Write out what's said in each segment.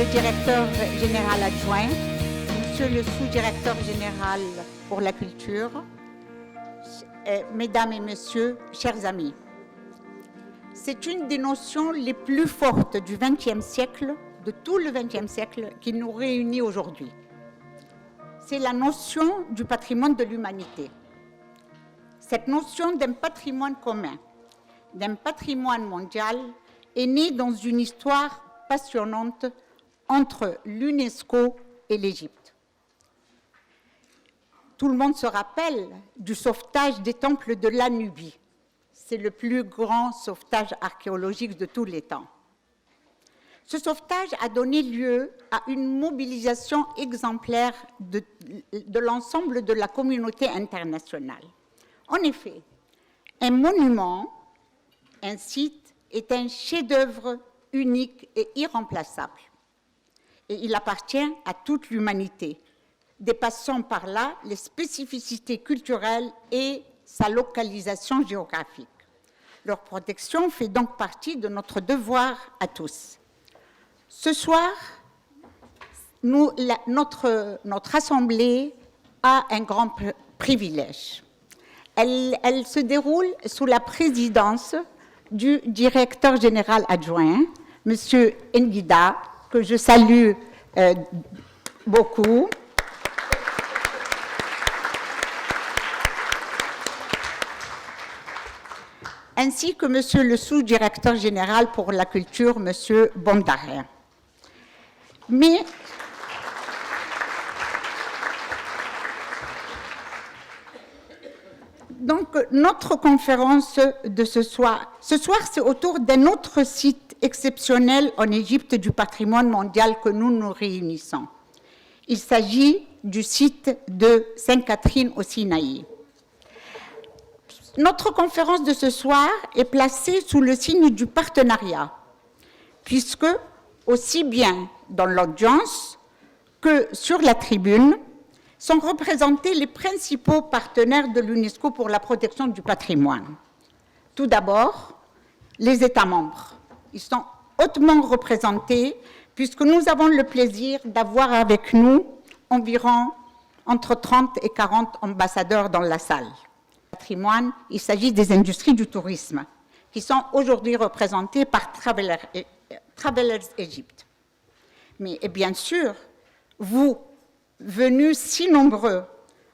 le directeur général adjoint, Monsieur le sous-directeur général pour la culture, Mesdames et Messieurs, chers amis. C'est une des notions les plus fortes du XXe siècle, de tout le XXe siècle, qui nous réunit aujourd'hui. C'est la notion du patrimoine de l'humanité. Cette notion d'un patrimoine commun, d'un patrimoine mondial, est née dans une histoire passionnante entre l'UNESCO et l'Égypte. Tout le monde se rappelle du sauvetage des temples de la Nubie. C'est le plus grand sauvetage archéologique de tous les temps. Ce sauvetage a donné lieu à une mobilisation exemplaire de l'ensemble de la communauté internationale. En effet, un monument, un site, est un chef-d'œuvre unique et irremplaçable. Et il appartient à toute l'humanité, dépassant par là les spécificités culturelles et sa localisation géographique. Leur protection fait donc partie de notre devoir à tous. Ce soir, notre Assemblée a un grand privilège. Elle se déroule sous la présidence du directeur général adjoint, M. Nguida, que je salue beaucoup. Ainsi que M. le sous-directeur général pour la culture, M. Bondarin. Mais donc, notre conférence de ce soir c'est autour d'un autre site exceptionnel en Égypte du patrimoine mondial que nous nous réunissons. Il s'agit du site de Sainte-Catherine au Sinaï. Notre conférence de ce soir est placée sous le signe du partenariat, puisque aussi bien dans l'audience que sur la tribune sont représentés les principaux partenaires de l'UNESCO pour la protection du patrimoine. Tout d'abord, les États membres. Ils sont hautement représentés puisque nous avons le plaisir d'avoir avec nous environ entre 30 et 40 ambassadeurs dans la salle. Patrimoine, il s'agit des industries du tourisme qui sont aujourd'hui représentées par Travelers Egypt. Mais et bien sûr, vous, venus si nombreux,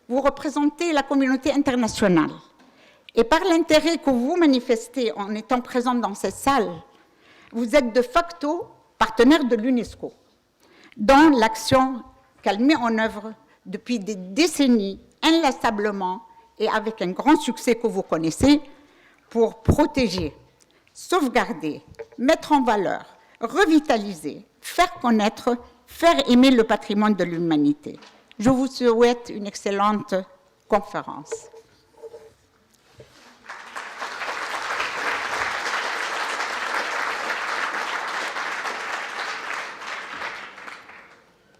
vous représentez la communauté internationale. Et par l'intérêt que vous manifestez en étant présents dans cette salle, vous êtes de facto partenaires de l'UNESCO dans l'action qu'elle met en œuvre depuis des décennies, inlassablement, et avec un grand succès que vous connaissez, pour protéger, sauvegarder, mettre en valeur, revitaliser, faire connaître, faire aimer le patrimoine de l'humanité. Je vous souhaite une excellente conférence.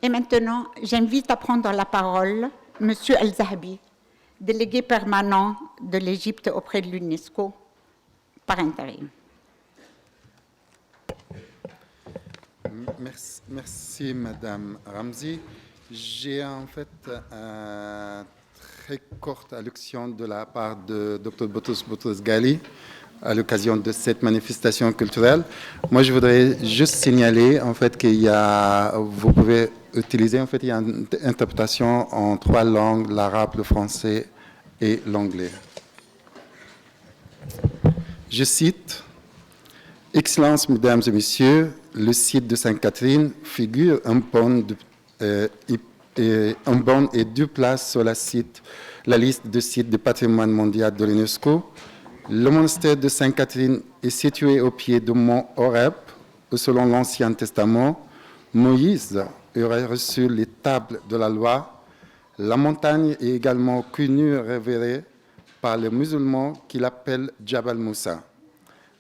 Et maintenant, j'invite à prendre la parole M. El-Zahabi, délégué permanent de l'Égypte auprès de l'UNESCO par intérim. Merci, Madame Ramzi. J'ai en fait une très courte allocution de la part de Dr Boutros Ghali à l'occasion de cette manifestation culturelle. Moi, je voudrais juste signaler en fait vous pouvez utiliser en fait il y a une interprétation en 3 langues, l'arabe, le français et l'anglais. Je cite: Excellences, Mesdames et Messieurs, le site de Sainte-Catherine figure un pont et 2 places sur la liste de sites de patrimoine mondial de l'UNESCO. Le monastère de Sainte-Catherine est situé au pied du mont Horeb, où selon l'Ancien Testament, Moïse aurait reçu les tables de la loi. La montagne est également connue et révérée par les musulmans qui l'appellent Jabal Moussa.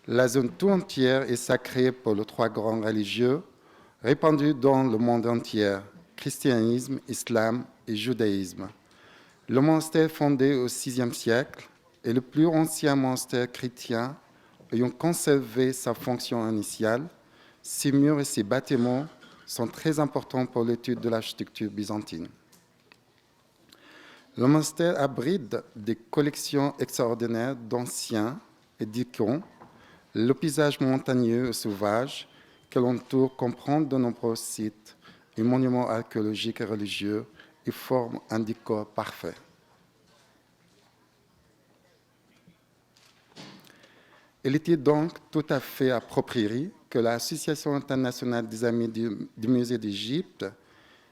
La zone tout entière est sacrée pour les 3 grands religieux répandus dans le monde entier, christianisme, islam et judaïsme. Le monastère fondé au VIe siècle est le plus ancien monastère chrétien ayant conservé sa fonction initiale. Ses murs et ses bâtiments sont très importants pour l'étude de l'architecture byzantine. Le monastère abrite des collections extraordinaires d'anciens et d'icônes. Le paysage montagneux et sauvage que l'entoure comprend de nombreux sites et monuments archéologiques et religieux et forme un décor parfait. Il était donc tout à fait approprié que l'Association internationale des amis du musée d'Égypte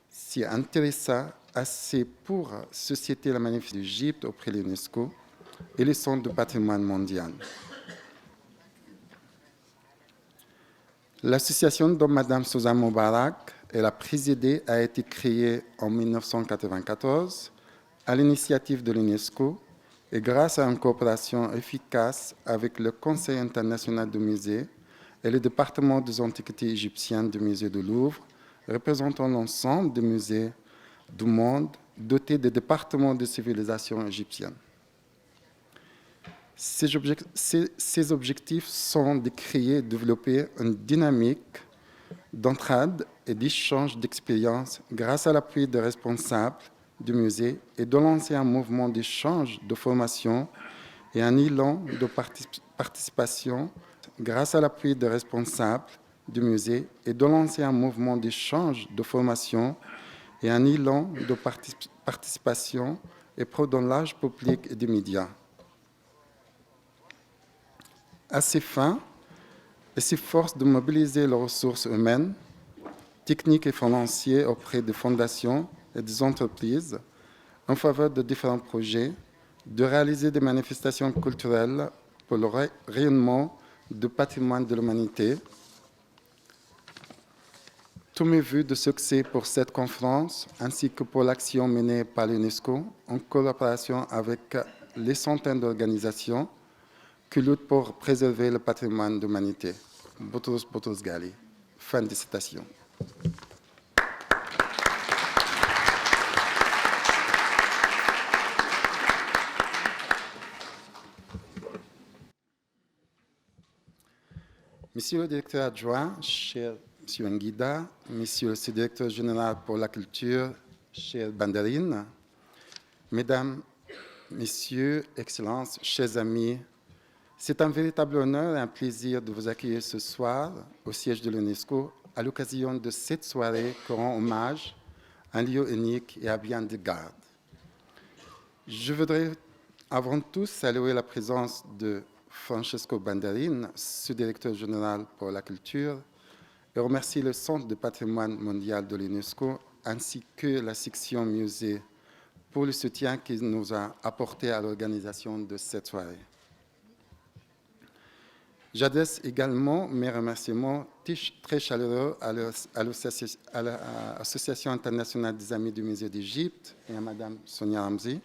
s'y intéressa assez pour susciter la magnificence d'Égypte auprès de l'UNESCO et le Centre du patrimoine mondial. L'association dont Mme Suzanne Moubarak est la présidée a été créée en 1994 à l'initiative de l'UNESCO et grâce à une coopération efficace avec le Conseil international du musée et le département des antiquités égyptiennes du musée du Louvre, représentant l'ensemble des musées du monde dotés des départements de civilisation égyptienne. Ces objectifs sont de créer et développer une dynamique d'entraide et d'échange d'expériences grâce à l'appui des responsables du musée et de lancer un mouvement d'échange, de formation et un élan de participation grâce à l'appui des responsables du musée et de lancer un mouvement d'échange, de formation et un élan de participation et pour dans l'âge public et des médias. À ces fins, il s'efforce de mobiliser les ressources humaines, techniques et financières auprès des fondations et des entreprises en faveur de différents projets, de réaliser des manifestations culturelles pour le rayonnement du patrimoine de l'humanité. Tous mes vœux de succès pour cette conférence, ainsi que pour l'action menée par l'UNESCO en collaboration avec les centaines d'organisations qui luttent pour préserver le patrimoine de l'humanité. Boutros Boutros Ghali. Fin de citation. Monsieur le directeur adjoint, cher Monsieur Nguida, Monsieur le sous-directeur général pour la culture, cher Bandarine, Mesdames, Messieurs, Excellences, chers amis, c'est un véritable honneur et un plaisir de vous accueillir ce soir au siège de l'UNESCO à l'occasion de cette soirée qui rend hommage à un lieu unique et à bien des gardes. Je voudrais avant tout saluer la présence de Francesco Bandarine, sous-directeur général pour la culture, et remercier le Centre du patrimoine mondial de l'UNESCO ainsi que la section musée pour le soutien qu'il nous a apporté à l'organisation de cette soirée. J'adresse également mes remerciements très chaleureux à l'Association internationale des amis du musée d'Égypte et à Mme Sonia Ramzi.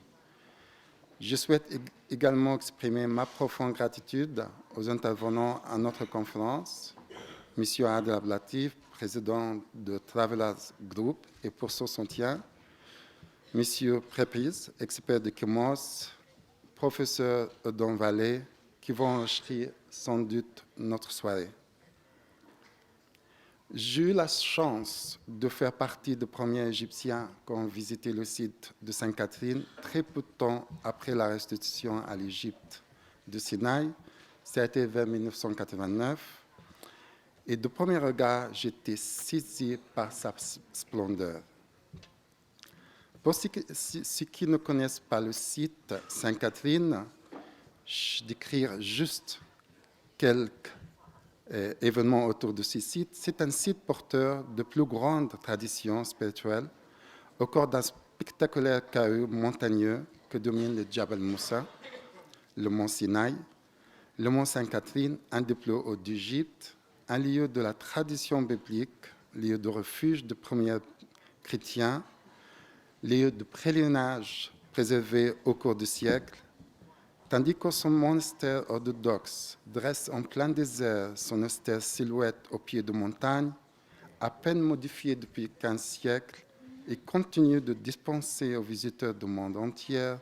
Je souhaite également exprimer ma profonde gratitude aux intervenants à notre conférence, M. Adel Ablatif, président de Travelers Group, et pour son soutien, M. Prépis, expert de Chemos, professeur Don Vallée, qui vont enrichir sans doute notre soirée. J'ai eu la chance de faire partie des premiers Égyptiens qui ont visité le site de Sainte-Catherine très peu de temps après la restitution à l'Égypte de Sinaï. Ça a été vers 1989. Et de premier regard, j'étais saisi par sa splendeur. Pour ceux qui ne connaissent pas le site Sainte-Catherine, je décrire juste quelques événements autour de ce site. C'est un site porteur de plus grande tradition spirituelle au cœur d'un spectaculaire chaos montagneux que domine le Djabal Moussa, le mont Sinaï, le mont Sainte-Catherine, un des plus hauts d'Égypte, un lieu de la tradition biblique, lieu de refuge des premiers chrétiens, lieu de pèlerinage préservé au cours des siècles, tandis que son monastère orthodoxe dresse en plein désert son austère silhouette au pied de montagne, à peine modifiée depuis 15 siècles, et continue de dispenser aux visiteurs du monde entier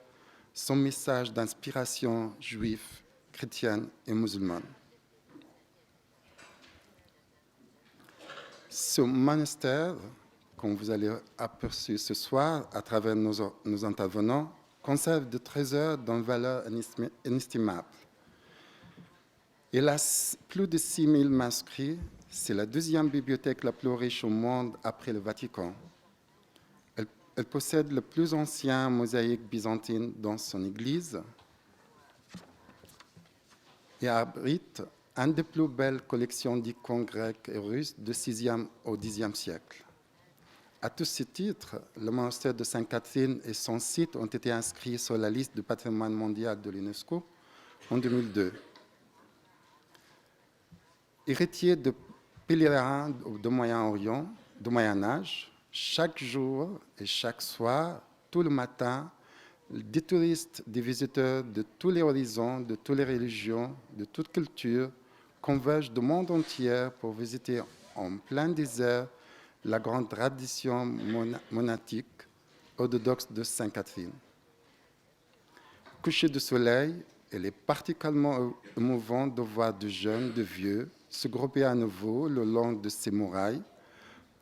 son message d'inspiration juive, chrétienne et musulmane. Ce monastère, comme vous allez apercevoir ce soir à travers nos intervenants, conserve des trésors d'une valeur inestimable. Il a plus de 6000 manuscrits. C'est la deuxième bibliothèque la plus riche au monde après le Vatican. Elle possède le plus ancien mosaïque byzantine dans son église et abrite une des plus belles collections d'icônes grecques et russes du VIe au Xe siècle. À tous ces titres, le monastère de Sainte-Catherine et son site ont été inscrits sur la liste du patrimoine mondial de l'UNESCO en 2002. Héritier de pèlerins du Moyen-Orient, du Moyen-Âge, chaque jour et chaque soir, tout le matin, des touristes, des visiteurs de tous les horizons, de toutes les religions, de toutes cultures, convergent du monde entier pour visiter en plein désert la grande tradition monastique orthodoxe de Sainte-Catherine. Coucher du soleil, il est particulièrement émouvant de voir de jeunes, de vieux, se grouper à nouveau le long de ces murailles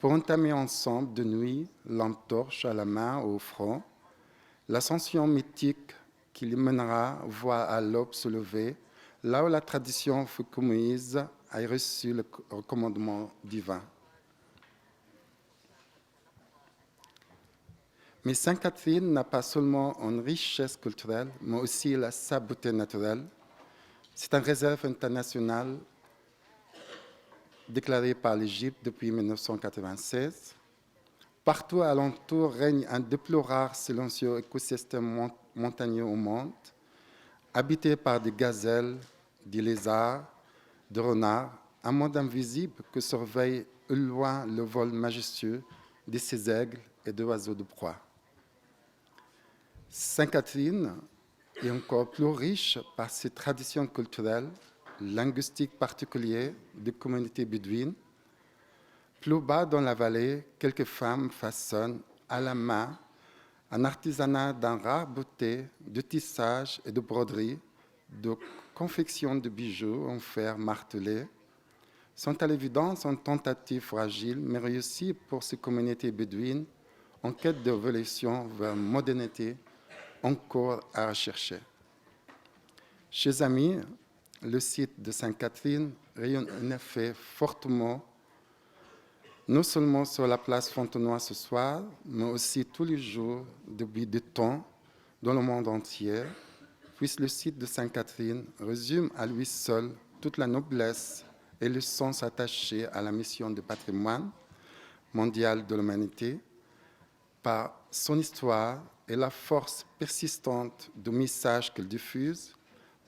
pour entamer ensemble de nuit, lampe torche à la main ou au front, l'ascension mythique qui les mènera voir à l'aube se lever, là où la tradition fut que Moïse a reçu le commandement divin. Mais Sainte-Catherine n'a pas seulement une richesse culturelle, mais aussi sa beauté naturelle. C'est une réserve internationale déclarée par l'Égypte depuis 1996. Partout alentour règne un des plus rares silencieux écosystèmes montagneux au monde, habité par des gazelles, des lézards, des renards, un monde invisible que surveille au loin le vol majestueux de ces aigles et d'oiseaux de proie. Sainte-Catherine est encore plus riche par ses traditions culturelles, linguistiques particulières des communautés bédouines. Plus bas dans la vallée, quelques femmes façonnent à la main un artisanat d'une rare beauté de tissage et de broderie, de confection de bijoux en fer martelé, sont à l'évidence une tentative fragile, mais réussie pour ces communautés bédouines en quête d'évolution vers une modernité encore à rechercher. Chers amis, le site de Sainte-Catherine rayonne en effet fortement, non seulement sur la place Fontenoy ce soir, mais aussi tous les jours depuis des temps dans le monde entier, puisque le site de Sainte-Catherine résume à lui seul toute la noblesse et le sens attaché à la mission de patrimoine mondial de l'humanité par son histoire et la force persistante du message qu'elle diffuse,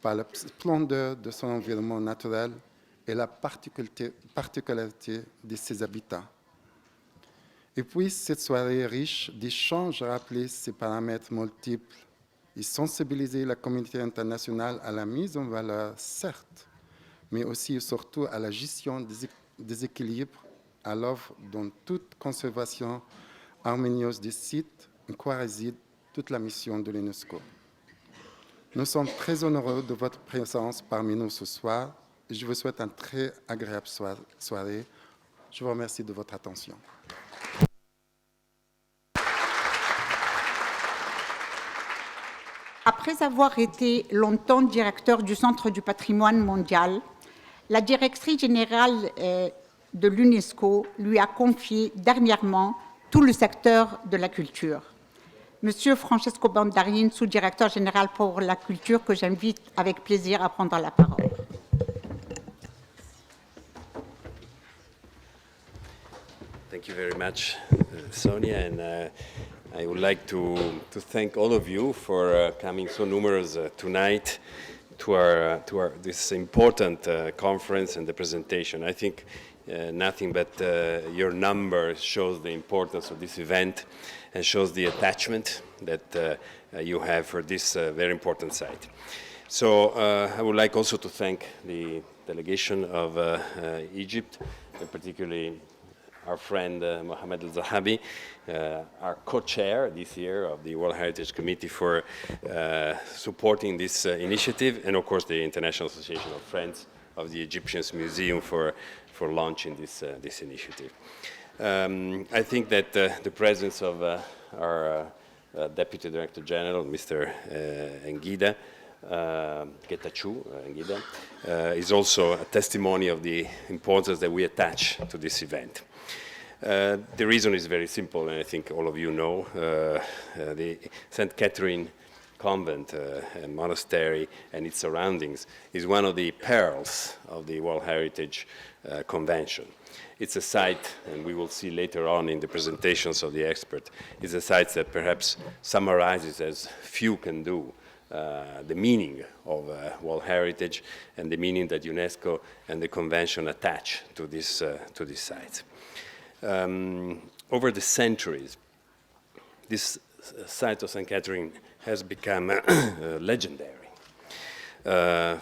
par la splendeur de son environnement naturel et la particularité de ses habitats. Et puis, cette soirée riche d'échanges rappelait ces paramètres multiples et sensibiliser la communauté internationale à la mise en valeur, certes, mais aussi et surtout à la gestion des équilibres, à l'œuvre dans toute conservation harmonieuse des sites, en quoi réside toute la mission de l'UNESCO. Nous sommes très honoreux de votre présence parmi nous ce soir et je vous souhaite une très agréable soirée. Je vous remercie de votre attention. Après avoir été longtemps directeur du Centre du patrimoine mondial, la directrice générale de l'UNESCO lui a confié dernièrement tout le secteur de la culture. Monsieur Francesco Bandarin, sous-directeur général pour la culture, que j'invite avec plaisir à prendre la parole. Thank you very much, Sonia, and I would like to thank all of you for coming so numerous tonight to this important conference and the presentation. I think nothing but your number shows the importance of this event and shows the attachment that you have for this very important site. So I would like also to thank the delegation of Egypt, and particularly our friend Mohamed El-Zahabi, our co-chair this year of the World Heritage Committee, for supporting this initiative, and of course the International Association of Friends of the Egyptian Museum for for launching this initiative. I think that the presence of our Deputy Director General, Mr. Nguida, Getachew Nguida, is also a testimony of the importance that we attach to this event. The reason is very simple, and I think all of you know. The St. Catherine Convent and Monastery and its surroundings is one of the pearls of the World Heritage Convention. It's a site, and we will see later on in the presentations of the expert, it's a site that perhaps summarizes as few can do the meaning of World Heritage and the meaning that UNESCO and the Convention attach to this site. Over the centuries, this site of St. Catherine has become legendary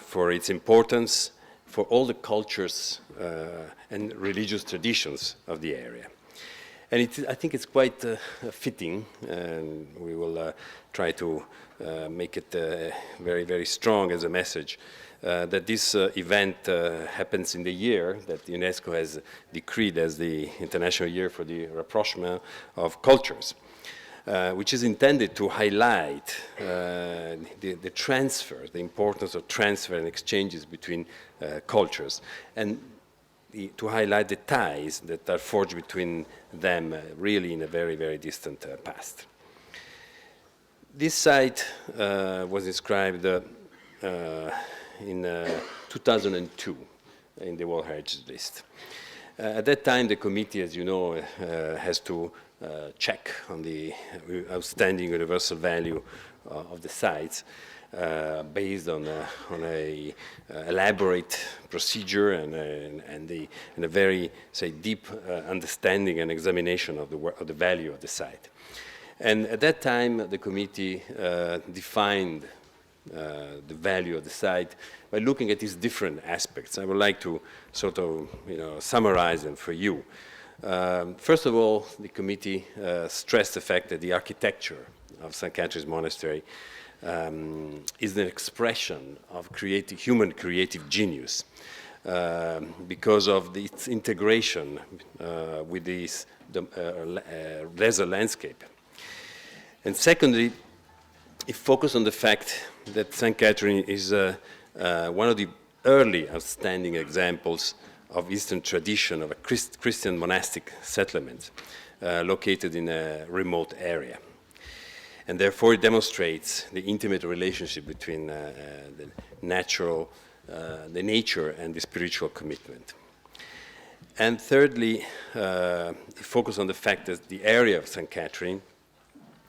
for its importance for all the cultures and religious traditions of the area. And I think it's quite fitting, and we will try to make it very, very strong as a message, that this event happens in the year that UNESCO has decreed as the International Year for the Rapprochement of Cultures, which is intended to highlight the transfer, the importance of transfer and exchanges between cultures, and to highlight the ties that are forged between them really in a very, very distant past. This site was inscribed in 2002 in the World Heritage List. At that time, the committee, as you know, has to check on the outstanding universal value of the sites based on a elaborate procedure and a very, say, deep understanding and examination of the value of the site. And at that time, the committee defined the value of the site by looking at these different aspects. I would like to sort of, summarize them for you. First of all, the committee stressed the fact that the architecture of St. Catherine's Monastery is an expression of human creative genius because of its integration with this desert landscape. And secondly, it focused on the fact that St. Catherine is one of the early outstanding examples of Eastern tradition of a Christian monastic settlement located in a remote area. And therefore it demonstrates the intimate relationship between the nature and the spiritual commitment. And thirdly, it focused on the fact that the area of St. Catherine,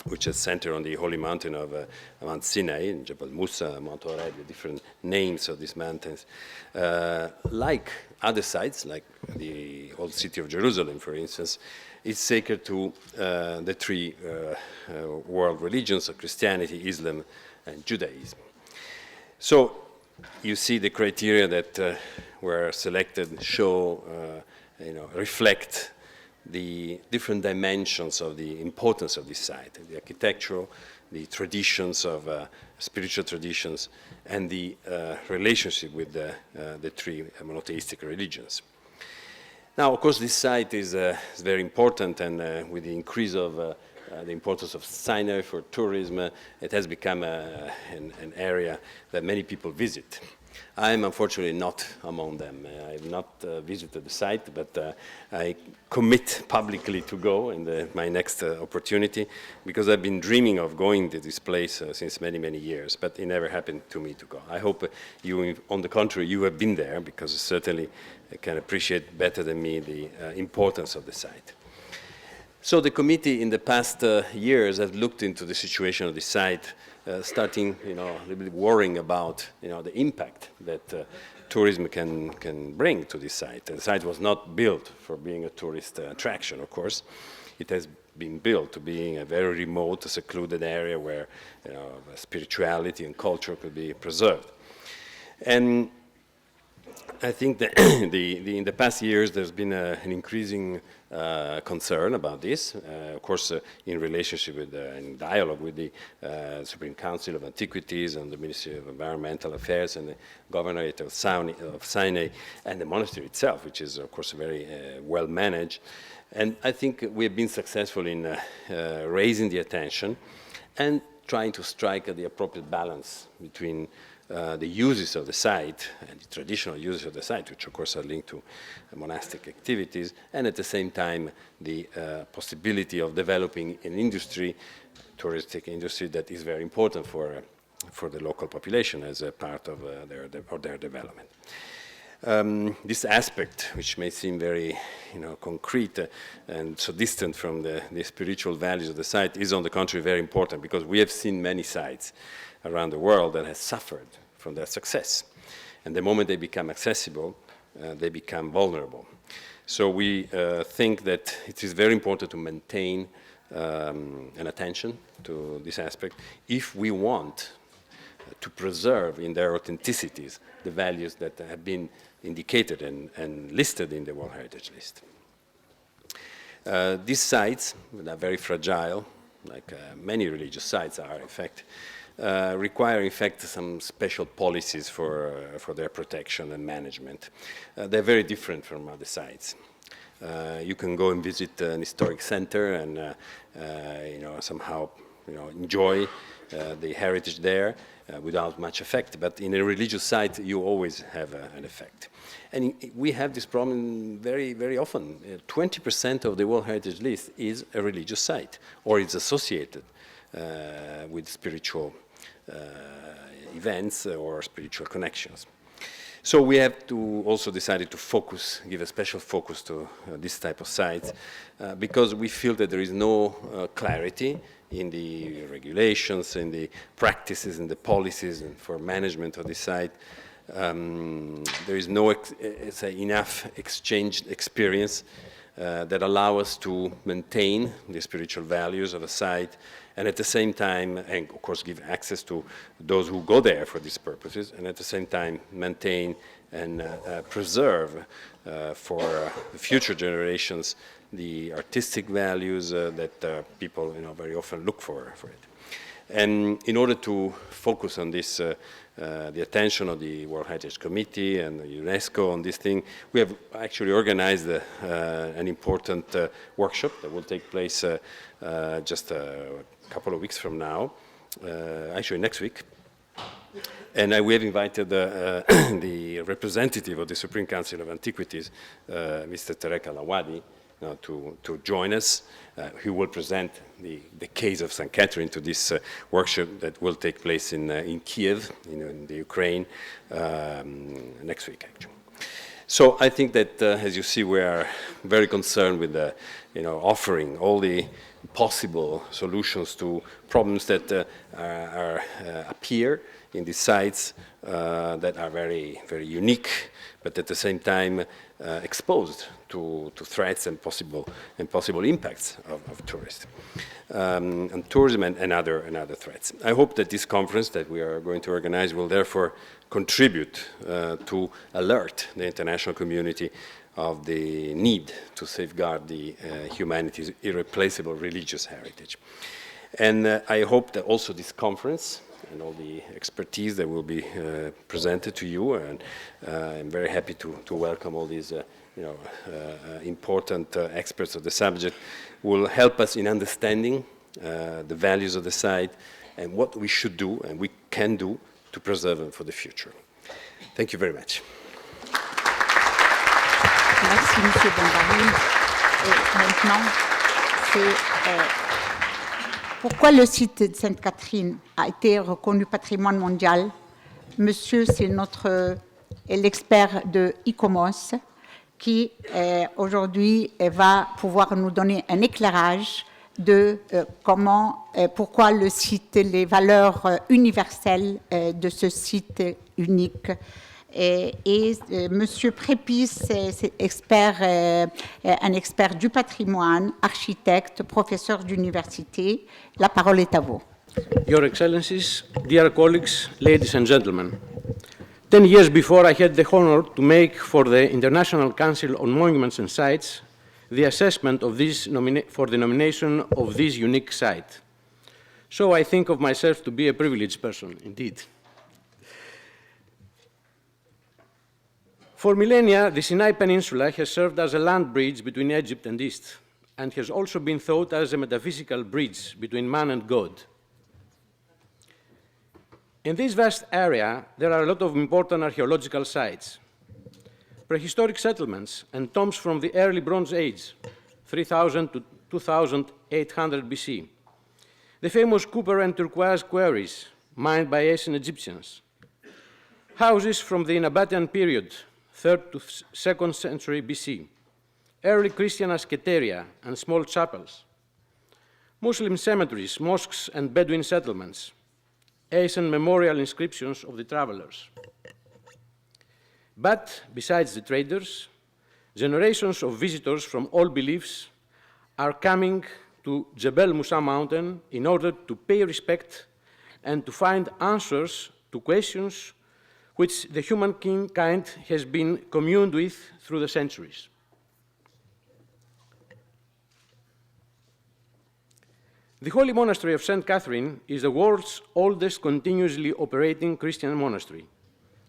which is centered on the holy mountain of Mount Sinai, in Jabal Musa, Mount Horeb, the different names of these mountains, like other sites, like the old city of Jerusalem, for instance, is sacred to the three world religions of Christianity, Islam, and Judaism. So you see the criteria that were selected show, reflect the different dimensions of the importance of this site, the architectural, the traditions of spiritual traditions, and the relationship with the three monotheistic religions. Now, of course, this site is very important, and with the increase of the importance of Sinai for tourism, it has become an area that many people visit. I am unfortunately not among them. I have not visited the site, but I commit publicly to go in my next opportunity, because I've been dreaming of going to this place since many, many years, but it never happened to me to go. I hope you, on the contrary, you have been there, because certainly can appreciate better than me the importance of the site. So the committee in the past years has looked into the situation of the site, starting, a little bit worrying about, the impact that tourism can bring to this site. The site was not built for being a tourist attraction, of course. It has been built to being a very remote, secluded area where, spirituality and culture could be preserved. And I think that in the past years there's been an increasing concern about this, of course in relationship with, in dialogue with the Supreme Council of Antiquities and the Ministry of Environmental Affairs and the Governorate of Sinai and the monastery itself, which is of course very well managed. And I think we have been successful in raising the attention and trying to strike the appropriate balance between the uses of the site and the traditional uses of the site, which of course are linked to monastic activities, and at the same time the possibility of developing an industry, touristic industry, that is very important for the local population as a part of their development. This aspect, which may seem very concrete and so distant from the spiritual values of the site, is on the contrary very important, because we have seen many sites around the world that have suffered from their success. And the moment they become accessible, they become vulnerable. So we think that it is very important to maintain an attention to this aspect if we want to preserve in their authenticities the values that have been indicated and listed in the World Heritage List. These sites are very fragile, like many religious sites are, in fact, require, in fact, some special policies for their protection and management. They're very different from other sites. You can go and visit an historic center and somehow enjoy the heritage there without much effect, but in a religious site you always have an effect. And we have this problem very, very often. 20% of the World Heritage List is a religious site, or it's associated with spiritual events or spiritual connections. So we have to also decided to focus, give a special focus to this type of sites, because we feel that there is no clarity in the regulations, in the practices, in the policies and for management of the site. There is no enough exchanged experience that allow us to maintain the spiritual values of a site, and at the same time, and of course give access to those who go there for these purposes, and at the same time maintain and preserve for future generations the artistic values that people very often look for it. And in order to focus on this, the attention of the World Heritage Committee and the UNESCO on this thing, we have actually organized an important workshop that will take place just a couple of weeks from now, actually next week. And we have invited the representative of the Supreme Council of Antiquities, Mr. Tarek Al-Awadi, to join us. He will present the case of St. Catherine to this workshop that will take place in Kiev, in the Ukraine, next week, actually. So I think that, as you see, we are very concerned with offering all the possible solutions to problems that appear in these sites that are very, very unique, but at the same time exposed to threats and possible impacts of tourists and tourism and other threats. I hope that this conference that we are going to organize will therefore contribute to alert the international community of the need to safeguard the humanity's irreplaceable religious heritage. And I hope that also this conference and all the expertise that will be presented to you, and I'm very happy to welcome all these important experts of the subject, will help us in understanding the values of the site and what we should do and we can do to preserve them for the future. Thank you very much. Merci, M. Bombarine. Et maintenant, c'est pourquoi le site de Sainte-Catherine a été reconnu patrimoine mondial. Monsieur, c'est l'expert de ICOMOS qui aujourd'hui va pouvoir nous donner un éclairage de pourquoi le site, les valeurs universelles de ce site unique. Et Monsieur Prépis, c'est un expert du patrimoine, architecte, professeur d'université. La parole est à vous. Your Excellencies, dear colleagues, ladies and gentlemen, 10 years before, I had the honor to make for the International Council on Monuments and Sites the assessment of this for the nomination of this unique site. So I think of myself to be a privileged person, indeed. For millennia, the Sinai Peninsula has served as a land bridge between Egypt and East, and has also been thought as a metaphysical bridge between man and God. In this vast area, there are a lot of important archaeological sites, prehistoric settlements, and tombs from the early Bronze Age, 3000 to 2800 BC, the famous copper and turquoise quarries mined by ancient Egyptians, houses from the Nabatean period, 3rd to 2nd century BC, early Christian asceteria and small chapels, Muslim cemeteries, mosques, and Bedouin settlements, ancient memorial inscriptions of the travelers. But besides the traders, generations of visitors from all beliefs are coming to Jebel Musa mountain in order to pay respect and to find answers to questions which the humankind has been communed with through the centuries. The Holy Monastery of St. Catherine is the world's oldest continuously operating Christian monastery,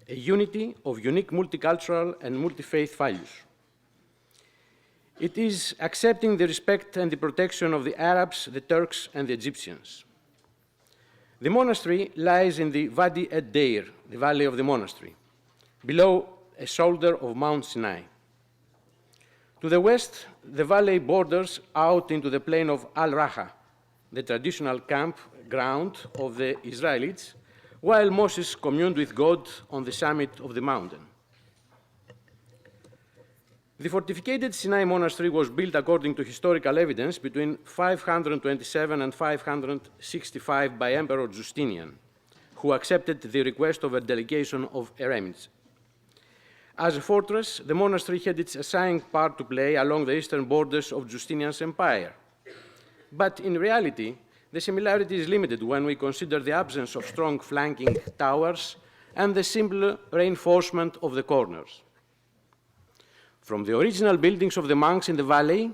a unity of unique multicultural and multi-faith values. It is accepting the respect and the protection of the Arabs, the Turks, and the Egyptians. The monastery lies in the Wadi ed-Deir, the valley of the monastery, below a shoulder of Mount Sinai. To the west, the valley borders out into the plain of Al-Raha, the traditional camp ground of the Israelites, while Moses communed with God on the summit of the mountain. The fortificated Sinai monastery was built according to historical evidence between 527 and 565 by Emperor Justinian, who accepted the request of a delegation of eremites. As a fortress, the monastery had its assigned part to play along the eastern borders of Justinian's empire. But in reality, the similarity is limited when we consider the absence of strong flanking towers and the simple reinforcement of the corners. From the original buildings of the monks in the valley,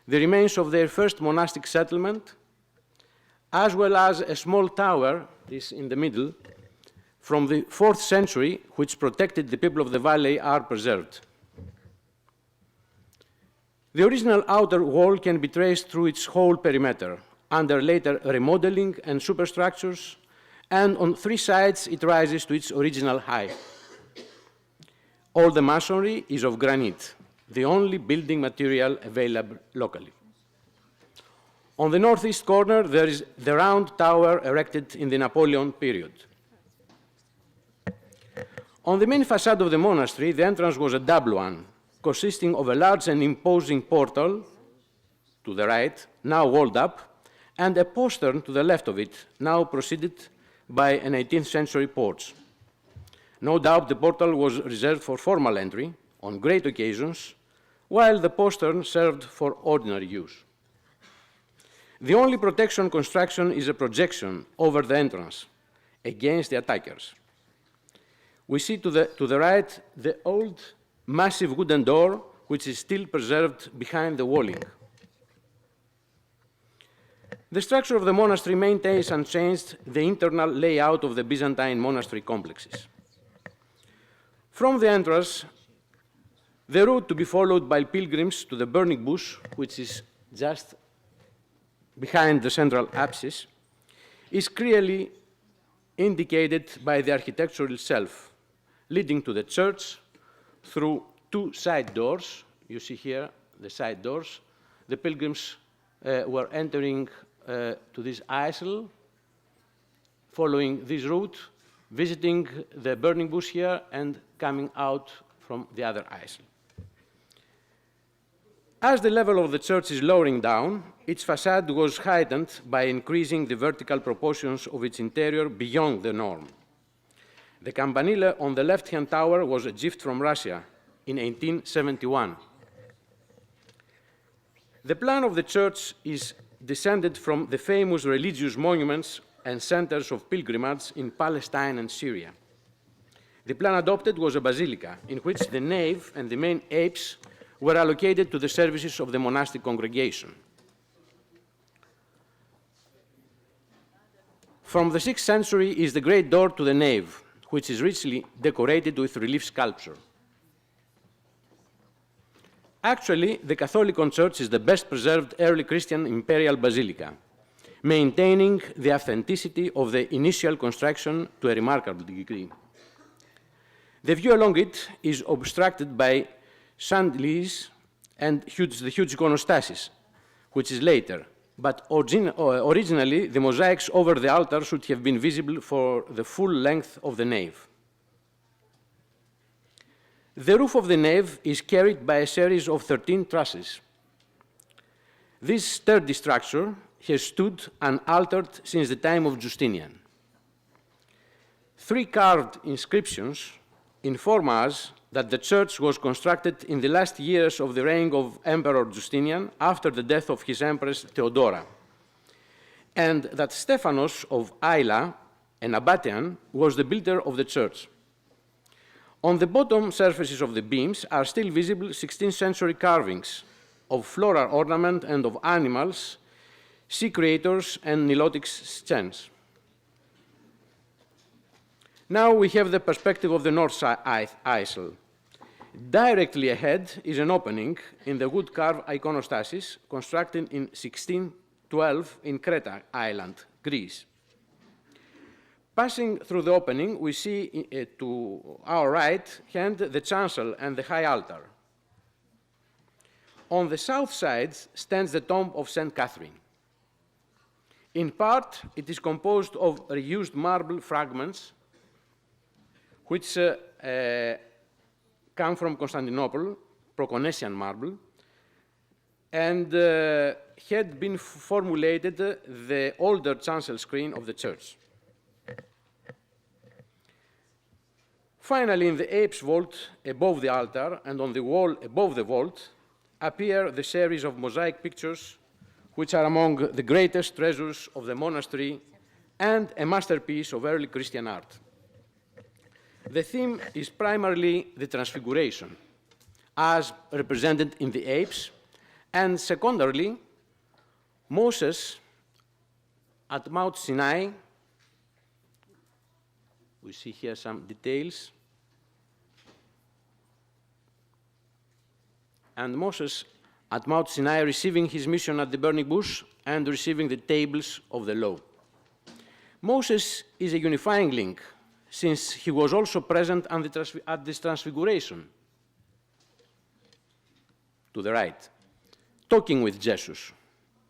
the remains of their first monastic settlement, as well as a small tower, this in the middle, from the 4th century, which protected the people of the valley, are preserved. The original outer wall can be traced through its whole perimeter, under later remodeling and superstructures, and on 3 sides it rises to its original height. All the masonry is of granite, the only building material available locally. On the northeast corner, there is the round tower erected in the Napoleon period. On the main facade of the monastery, the entrance was a double one, consisting of a large and imposing portal to the right, now walled up, and a postern to the left of it, now preceded by an 18th century porch. No doubt the portal was reserved for formal entry on great occasions, while the postern served for ordinary use. The only protection construction is a projection over the entrance against the attackers. We see to the right the old massive wooden door, which is still preserved behind the walling. The structure of the monastery maintains unchanged the internal layout of the Byzantine monastery complexes. From the entrance, the route to be followed by pilgrims to the burning bush, which is just behind the central apsis, is clearly indicated by the architecture itself, leading to the church through 2 side doors. You see here the side doors. The pilgrims were entering to this aisle, following this route, visiting the burning bush here, and coming out from the other aisle. As the level of the church is lowering down, its facade was heightened by increasing the vertical proportions of its interior beyond the norm. The campanile on the left-hand tower was a gift from Russia in 1871. The plan of the church is descended from the famous religious monuments and centers of pilgrimage in Palestine and Syria. The plan adopted was a basilica, in which the nave and the main apse were allocated to the services of the monastic congregation. From the 6th century is the great door to the nave, which is richly decorated with relief sculpture. Actually, the Catholicon Church is the best preserved early Christian imperial basilica, maintaining the authenticity of the initial construction to a remarkable degree. The view along it is obstructed by chandeliers and the huge iconostasis, which is later, but originally the mosaics over the altar should have been visible for the full length of the nave. The roof of the nave is carried by a series of 13 trusses. This sturdy structure has stood unaltered since the time of Justinian. 3 carved inscriptions inform us that the church was constructed in the last years of the reign of Emperor Justinian after the death of his Empress Theodora, and that Stephanos of Aila, an Abbatean, was the builder of the church. On the bottom surfaces of the beams are still visible 16th century carvings of floral ornament and of animals, sea creatures, and Nilotic scenes. Now we have the perspective of the north aisle. Directly ahead is an opening in the wood-carved iconostasis constructed in 1612 in Creta Island, Greece. Passing through the opening, we see to our right hand the chancel and the high altar. On the south side stands the tomb of St. Catherine. In part, it is composed of reused marble fragments which come from Constantinople, Proconnesian marble, and had been formulated the older chancel screen of the church. Finally, in the apse vault above the altar and on the wall above the vault appear the series of mosaic pictures which are among the greatest treasures of the monastery and a masterpiece of early Christian art. The theme is primarily the Transfiguration, as represented in the apse, and secondarily, Moses at Mount Sinai. We see here some details. And Moses at Mount Sinai receiving his mission at the burning bush and receiving the tables of the law. Moses is a unifying link, since he was also present at this transfiguration, to the right, talking with Jesus.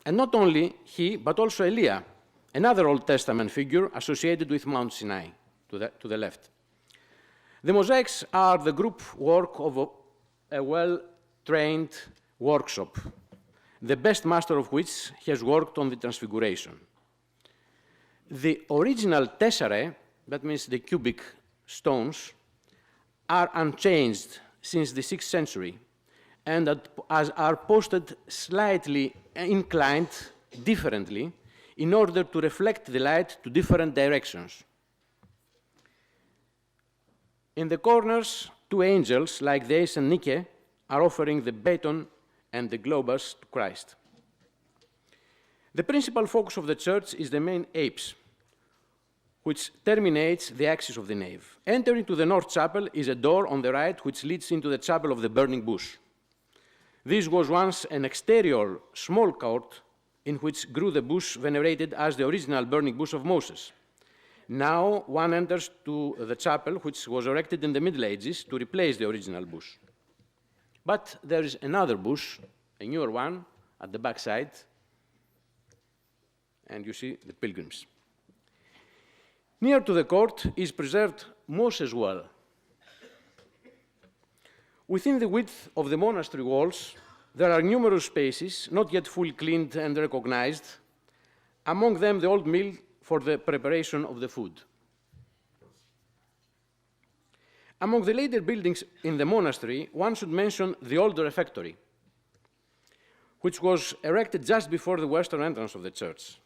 And not only he, but also Eliah, another Old Testament figure associated with Mount Sinai, to the left. The mosaics are the group work of a well-trained workshop, the best master of which has worked on the Transfiguration. The original tesserae, that means the cubic stones, are unchanged since the 6th century and are posted slightly inclined differently in order to reflect the light to different directions. In the corners, 2 angels, like the Ace and Nike, are offering the baton and the globus to Christ. The principal focus of the church is the main apse, which terminates the axis of the nave. Entering to the north chapel is a door on the right which leads into the chapel of the burning bush. This was once an exterior small court in which grew the bush venerated as the original burning bush of Moses. Now one enters to the chapel, which was erected in the Middle Ages to replace the original bush. But there is another bush, a newer one, at the back side, and you see the pilgrims. Near to the court is preserved Moses' well. Within the width of the monastery walls, there are numerous spaces not yet fully cleaned and recognized, among them the old mill for the preparation of the food. Among the later buildings in the monastery, one should mention the old refectory, which was erected just before the western entrance of the church.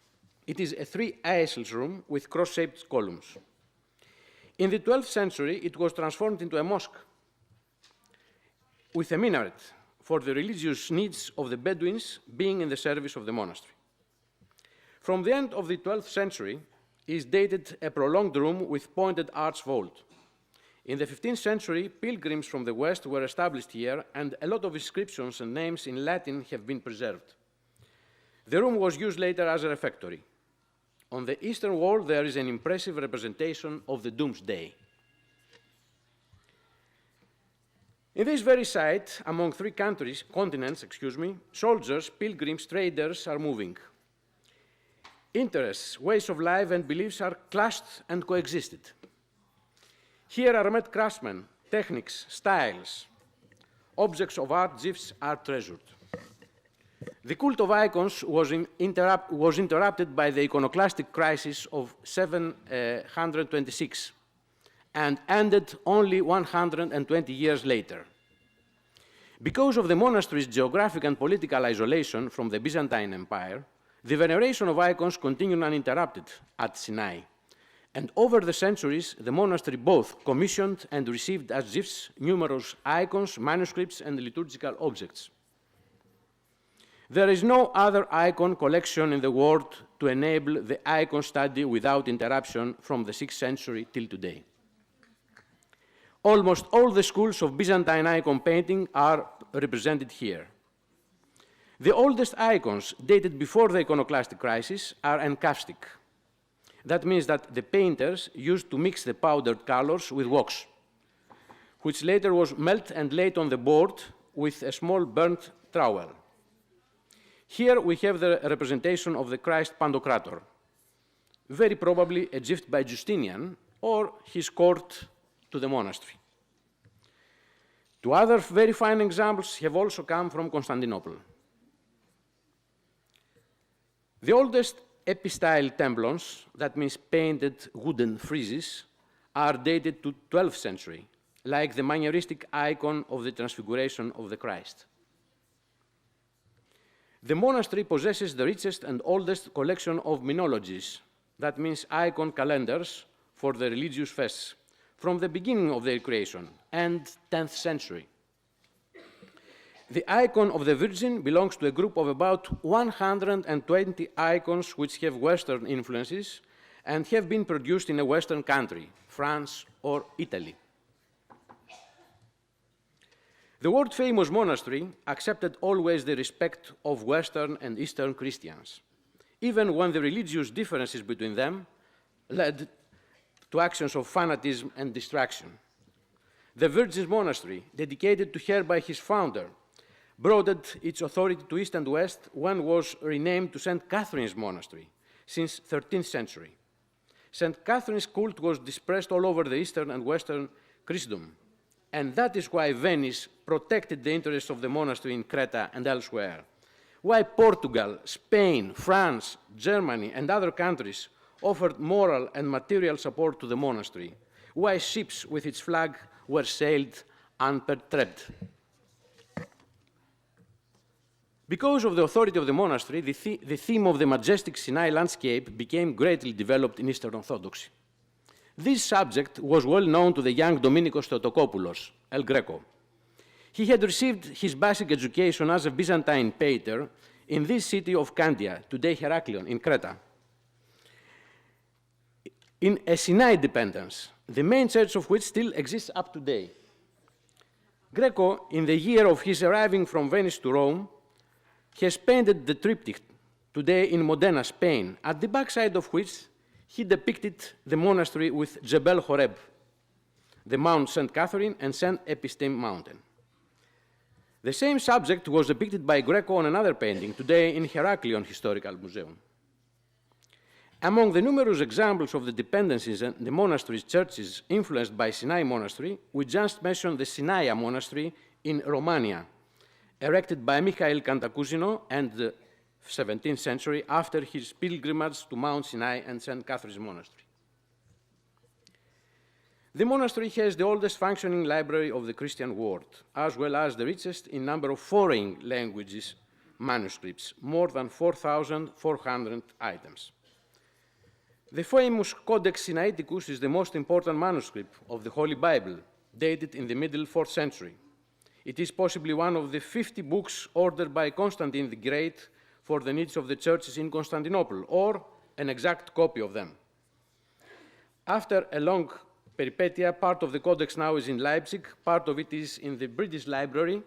It is a 3 aisles room with cross-shaped columns. In the 12th century, it was transformed into a mosque with a minaret for the religious needs of the Bedouins being in the service of the monastery. From the end of the 12th century is dated a prolonged room with pointed arch vault. In the 15th century, pilgrims from the West were established here, and a lot of inscriptions and names in Latin have been preserved. The room was used later as a refectory. On the eastern wall, there is an impressive representation of the Doomsday. In this very site, among three continents, soldiers, pilgrims, traders are moving. Interests, ways of life, and beliefs are clashed and coexisted. Here are met craftsmen, techniques, styles. Objects of art, gifts are treasured. The cult of icons was interrupted by the iconoclastic crisis of 726 and ended only 120 years later. Because of the monastery's geographic and political isolation from the Byzantine Empire, the veneration of icons continued uninterrupted at Sinai. And over the centuries, the monastery both commissioned and received as gifts numerous icons, manuscripts, and liturgical objects. There is no other icon collection in the world to enable the icon study without interruption from the 6th century till today. Almost all the schools of Byzantine icon painting are represented here. The oldest icons dated before the iconoclastic crisis are encaustic. That means that the painters used to mix the powdered colors with wax, which later was melted and laid on the board with a small burnt trowel. Here we have the representation of the Christ Pantocrator, very probably a gift by Justinian or his court to the monastery. Two other very fine examples have also come from Constantinople. The oldest epistyle templons, that means painted wooden friezes, are dated to 12th century, like the manieristic icon of the Transfiguration of the Christ. The monastery possesses the richest and oldest collection of minologies, that means icon calendars for the religious fests, from the beginning of their creation and 10th century. The icon of the Virgin belongs to a group of about 120 icons which have Western influences and have been produced in a Western country, France or Italy. The world-famous monastery accepted always the respect of Western and Eastern Christians, even when the religious differences between them led to actions of fanatism and distraction. The Virgin's Monastery, dedicated to her by his founder, broadened its authority to East and West when was renamed to St. Catherine's Monastery since 13th century. St. Catherine's cult was dispersed all over the Eastern and Western Christendom, and that is why Venice protected the interests of the monastery in Creta and elsewhere, why Portugal, Spain, France, Germany, and other countries offered moral and material support to the monastery, why ships with its flag were sailed unperturbed. Because of the authority of the monastery, the theme of the majestic Sinai landscape became greatly developed in Eastern Orthodoxy. This subject was well known to the young Dominikos Theotokopoulos, El Greco. He had received his basic education as a Byzantine painter in this city of Candia, today Heraklion, in Creta. In a Sinai dependence, the main church of which still exists up to today. Greco, in the year of his arriving from Venice to Rome, has painted the triptych, today in Modena, Spain, at the backside of which he depicted the monastery with Jebel Horeb, the Mount St. Catherine and St. Episteme Mountain. The same subject was depicted by Greco on another painting, today in Heraklion Historical Museum. Among the numerous examples of the dependencies and the monastery's churches influenced by Sinai Monastery, we just mentioned the Sinaia Monastery in Romania, erected by Michael Cantacuzino in the 17th century after his pilgrimage to Mount Sinai and St. Catherine's Monastery. The monastery has the oldest functioning library of the Christian world, as well as the richest in number of foreign languages manuscripts, more than 4,400 items. The famous Codex Sinaiticus is the most important manuscript of the Holy Bible, dated in the middle 4th century. It is possibly one of the 50 books ordered by Constantine the Great for the needs of the churches in Constantinople, or an exact copy of them. After a long peripetia, part of the Codex now is in Leipzig, part of it is in the British Library,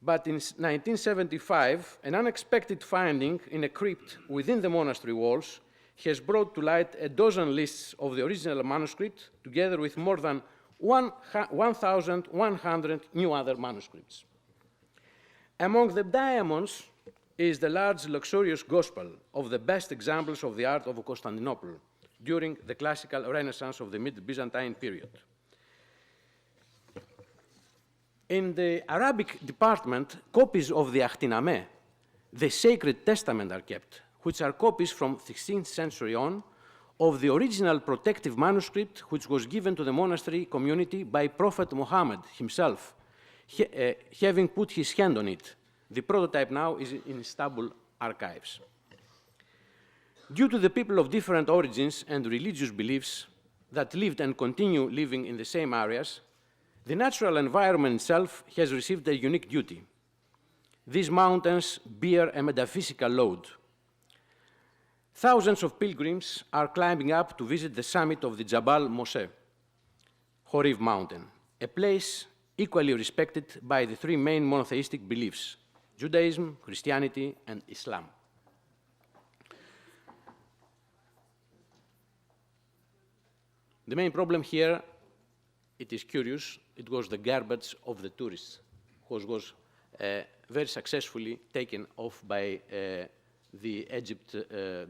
but in 1975, an unexpected finding in a crypt within the monastery walls has brought to light a dozen lists of the original manuscript, together with more than 1,100 new other manuscripts. Among the diamonds is the large, luxurious gospel of the best examples of the art of Constantinople during the classical Renaissance of the mid-Byzantine period. In the Arabic department, copies of the Ahtinameh, the Sacred Testament, are kept, which are copies from 16th century on of the original protective manuscript which was given to the monastery community by Prophet Muhammad himself, having put his hand on it. The prototype now is in Istanbul archives. Due to the people of different origins and religious beliefs that lived and continue living in the same areas, the natural environment itself has received a unique duty. These mountains bear a metaphysical load. Thousands of pilgrims are climbing up to visit the summit of the Jabal Moshe, Horiv mountain, a place equally respected by the three main monotheistic beliefs: Judaism, Christianity, and Islam. The main problem here, it is curious, it was the garbage of the tourists, which was very successfully taken off by the Egypt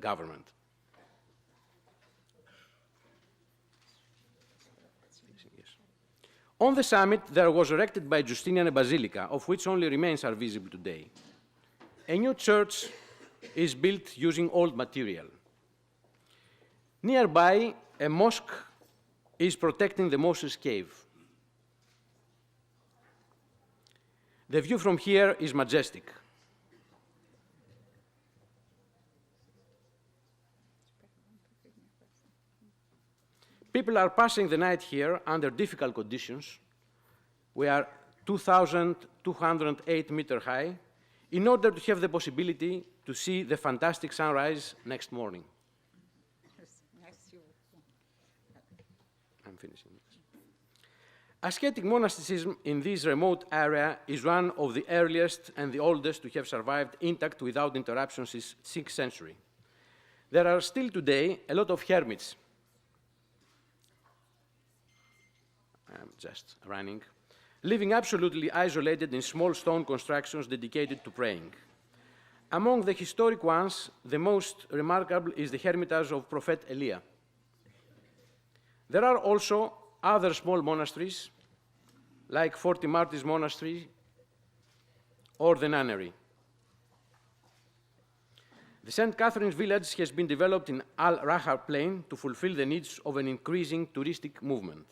government. Yes. On the summit, there was erected by Justinian a basilica, of which only remains are visible today. A new church is built using old material. Nearby, a mosque is protecting the Moses cave. The view from here is majestic. People are passing the night here under difficult conditions. We are 2,208 meters high in order to have the possibility to see the fantastic sunrise next morning. I'm finishing this. Ascetic monasticism in this remote area is one of the earliest and the oldest to have survived intact without interruption since the 6th century. There are still today a lot of hermits. I'm just running, living absolutely isolated in small stone constructions dedicated to praying. Among the historic ones, the most remarkable is the Hermitage of Prophet Elia. There are also other small monasteries, like 40 Martyrs Monastery or the Nunnery. The St. Catherine's village has been developed in Al-Rahar plain to fulfill the needs of an increasing touristic movement.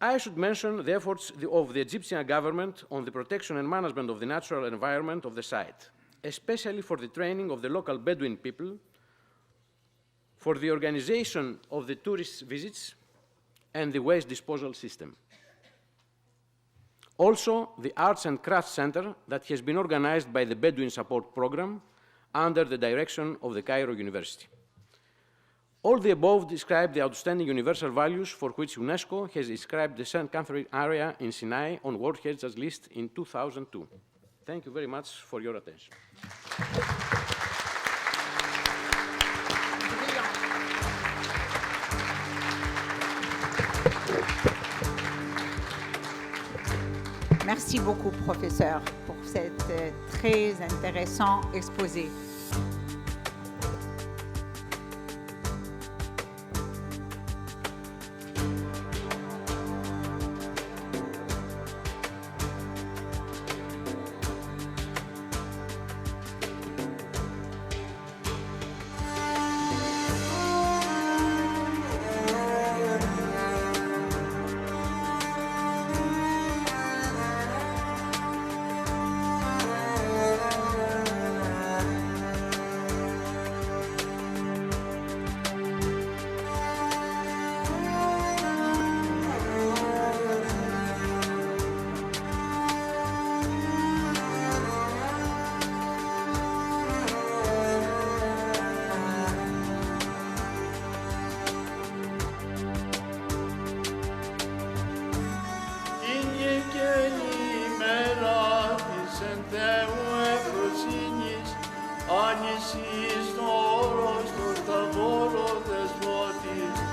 I should mention the efforts of the Egyptian government on the protection and management of the natural environment of the site, especially for the training of the local Bedouin people, for the organization of the tourist visits, and the waste disposal system. Also, the Arts and Crafts Center that has been organized by the Bedouin Support Program under the direction of the Cairo University. All the above describe the outstanding universal values for which UNESCO has inscribed the St. Catherine area in Sinai on World Heritage List in 2002. Thank you very much for your attention. Merci beaucoup, professeur, pour cet très intéressant exposé. δικαιοσύνης, άνησης το όρος του σταυρό δεσπότη.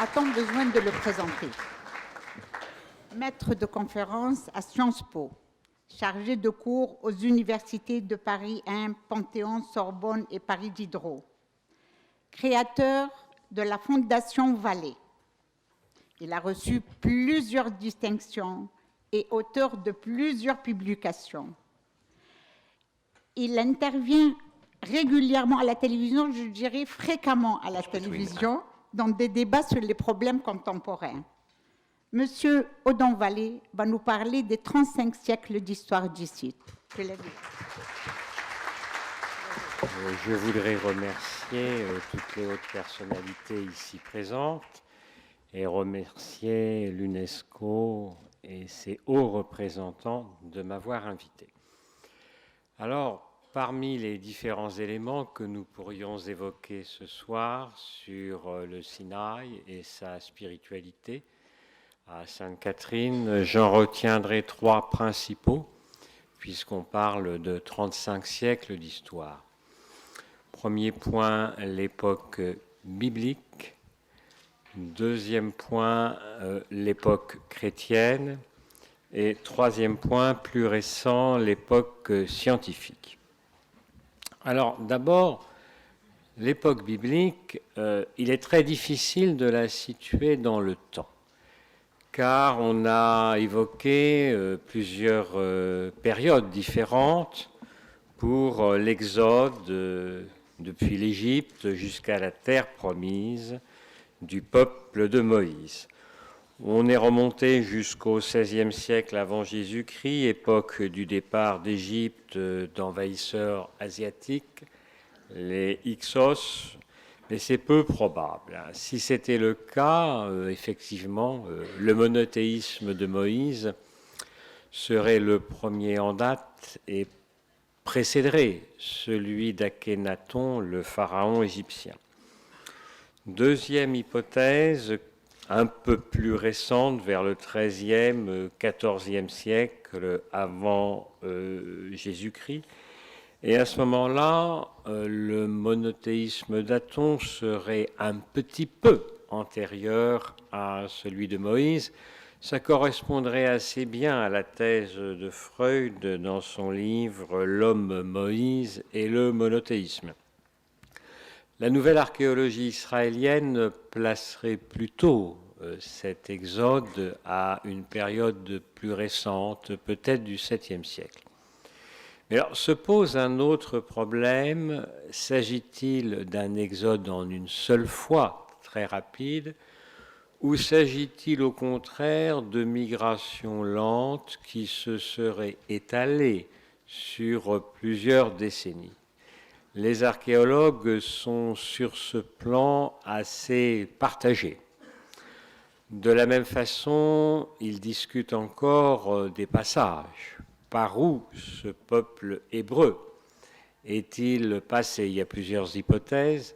A-t-on besoin de le présenter? Maître de conférences à Sciences Po, chargé de cours aux universités de Paris 1, Panthéon, Sorbonne et Paris Diderot, créateur de la Fondation Vallée. Il a reçu plusieurs distinctions et auteur de plusieurs publications. Il intervient régulièrement à la télévision, je dirais fréquemment à la télévision, dans des débats sur les problèmes contemporains. Monsieur Audon Vallée va nous parler des 35 siècles d'histoire du site. Je voudrais remercier toutes les hautes personnalités ici présentes et remercier l'UNESCO et ses hauts représentants de m'avoir invité. Alors, parmi les différents éléments que nous pourrions évoquer ce soir sur le Sinaï et sa spiritualité à Sainte-Catherine, j'en retiendrai 3 principaux, puisqu'on parle de 35 siècles d'histoire. Premier point, l'époque biblique. Deuxième point, l'époque chrétienne. Et troisième point, plus récent, l'époque scientifique. Alors d'abord, l'époque biblique, il est très difficile de la situer dans le temps, car on a évoqué plusieurs périodes différentes pour l'Exode depuis l'Égypte jusqu'à la terre promise du peuple de Moïse. On est remonté jusqu'au XVIe siècle avant Jésus-Christ, époque du départ d'Égypte d'envahisseurs asiatiques, les Hyksos, mais c'est peu probable. Si c'était le cas, effectivement, le monothéisme de Moïse serait le premier en date et précéderait celui d'Akhénaton, le pharaon égyptien. Deuxième hypothèse, un peu plus récente, vers le XIIIe, XIVe siècle avant Jésus-Christ. Et à ce moment-là, le monothéisme d'Aton serait un petit peu antérieur à celui de Moïse. Ça correspondrait assez bien à la thèse de Freud dans son livre « L'homme Moïse et le monothéisme ». La nouvelle archéologie israélienne placerait plutôt cet exode à une période plus récente, peut-être du 7e siècle. Mais alors se pose un autre problème, s'agit-il d'un exode en une seule fois, très rapide, ou s'agit-il au contraire de migrations lentes qui se seraient étalées sur plusieurs décennies? Les archéologues sont sur ce plan assez partagés. De la même façon, ils discutent encore des passages. Par où ce peuple hébreu est-il passé? Il y a plusieurs hypothèses,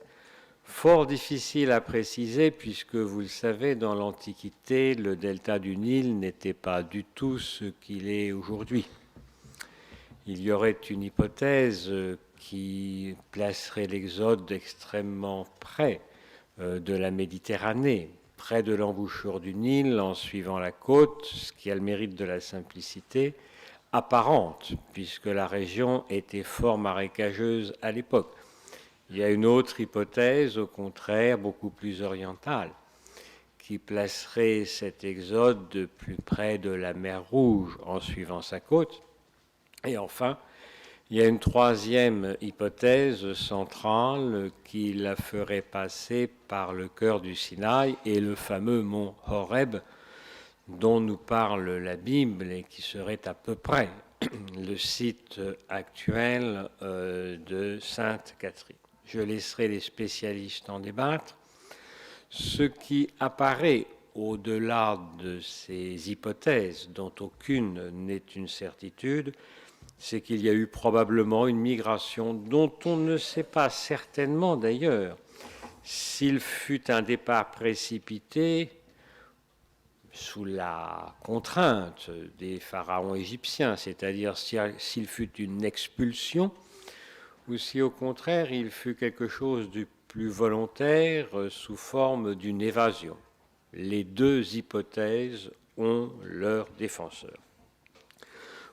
fort difficiles à préciser puisque, vous le savez, dans l'Antiquité, le delta du Nil n'était pas du tout ce qu'il est aujourd'hui. Il y aurait une hypothèse qui placerait l'Exode extrêmement près de la Méditerranée, près de l'embouchure du Nil, en suivant la côte, ce qui a le mérite de la simplicité apparente, puisque la région était fort marécageuse à l'époque. Il y a une autre hypothèse, au contraire, beaucoup plus orientale, qui placerait cet exode de plus près de la mer Rouge en suivant sa côte. Et enfin, il y a une troisième hypothèse centrale qui la ferait passer par le cœur du Sinaï et le fameux mont Horeb dont nous parle la Bible et qui serait à peu près le site actuel de Sainte-Catherine. Je laisserai les spécialistes en débattre. Ce qui apparaît au-delà de ces hypothèses, dont aucune n'est une certitude, c'est qu'il y a eu probablement une migration dont on ne sait pas certainement d'ailleurs s'il fut un départ précipité sous la contrainte des pharaons égyptiens, c'est-à-dire s'il fut une expulsion ou si au contraire il fut quelque chose de plus volontaire sous forme d'une évasion. les deux hypothèses ont leurs défenseurs.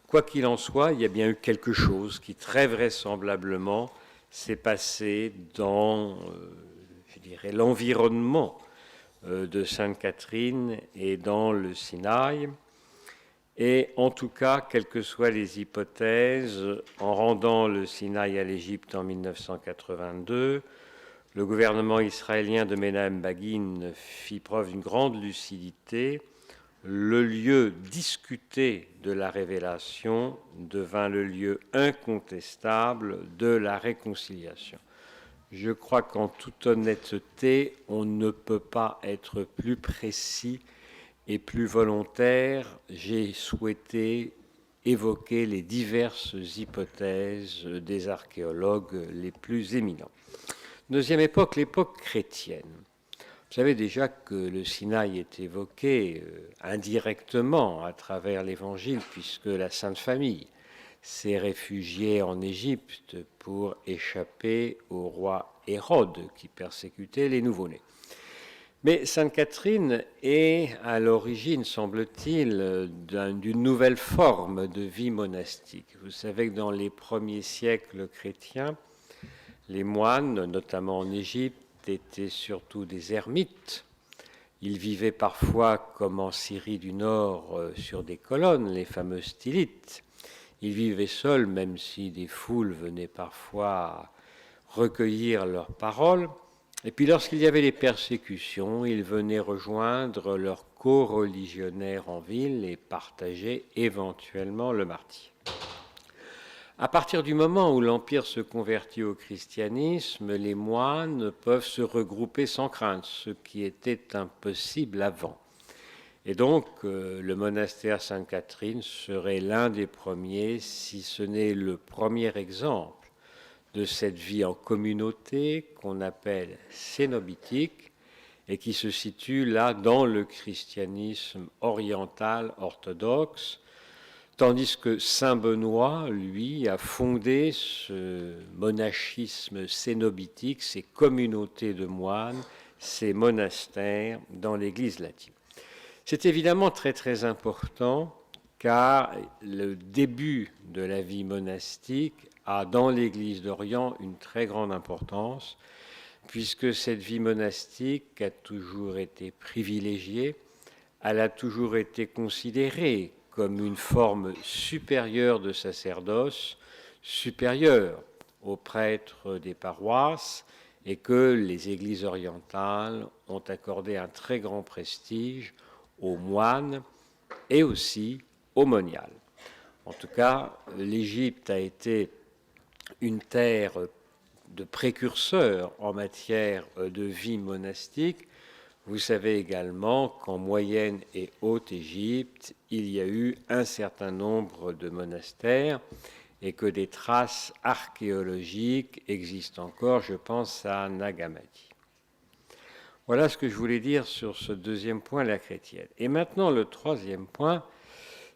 Quoi qu'il en soit, il y a bien eu quelque chose qui très vraisemblablement s'est passé dans, je dirais, l'environnement de Sainte-Catherine et dans le Sinaï. Et en tout cas, quelles que soient les hypothèses, en rendant le Sinaï à l'Égypte en 1982, le gouvernement israélien de Menahem Begin fit preuve d'une grande lucidité. Le lieu discuté de la révélation devint le lieu incontestable de la réconciliation. Je crois qu'en toute honnêteté, on ne peut pas être plus précis et plus volontaire. J'ai souhaité évoquer les diverses hypothèses des archéologues les plus éminents. Deuxième époque, l'époque chrétienne. Vous savez déjà que le Sinaï est évoqué indirectement à travers l'Évangile, puisque la Sainte Famille s'est réfugiée en Égypte pour échapper au roi Hérode qui persécutait les nouveau-nés. Mais Sainte Catherine est à l'origine, semble-t-il, d'une nouvelle forme de vie monastique. Vous savez que dans les premiers siècles chrétiens, les moines, notamment en Égypte, étaient surtout des ermites. Ils vivaient parfois, comme en Syrie du Nord, sur des colonnes, les fameux stylites. Ils vivaient seuls, même si des foules venaient parfois recueillir leurs paroles. Et puis lorsqu'il y avait les persécutions, ils venaient rejoindre leurs co-religionnaires en ville et partager éventuellement le martyre. À partir du moment où l'Empire se convertit au christianisme, les moines peuvent se regrouper sans crainte, ce qui était impossible avant. Et donc, le monastère Sainte-Catherine serait l'un des premiers, si ce n'est le premier exemple de cette vie en communauté qu'on appelle cénobitique et qui se situe là dans le christianisme oriental orthodoxe, tandis que Saint Benoît, lui, a fondé ce monachisme cénobitique, ces communautés de moines, ces monastères dans l'Église latine. C'est évidemment très très important car le début de la vie monastique a dans l'Église d'Orient une très grande importance puisque cette vie monastique a toujours été privilégiée, elle a toujours été considérée comme une forme supérieure de sacerdoce, supérieure aux prêtres des paroisses, et que les églises orientales ont accordé un très grand prestige aux moines et aussi aux moniales. En tout cas, l'Égypte a été une terre de précurseurs en matière de vie monastique. Vous savez également qu'en Moyenne et Haute-Égypte, il y a eu un certain nombre de monastères et que des traces archéologiques existent encore, je pense à Nagamadi. Voilà ce que je voulais dire sur ce deuxième point, la chrétienne. Et maintenant, le troisième point,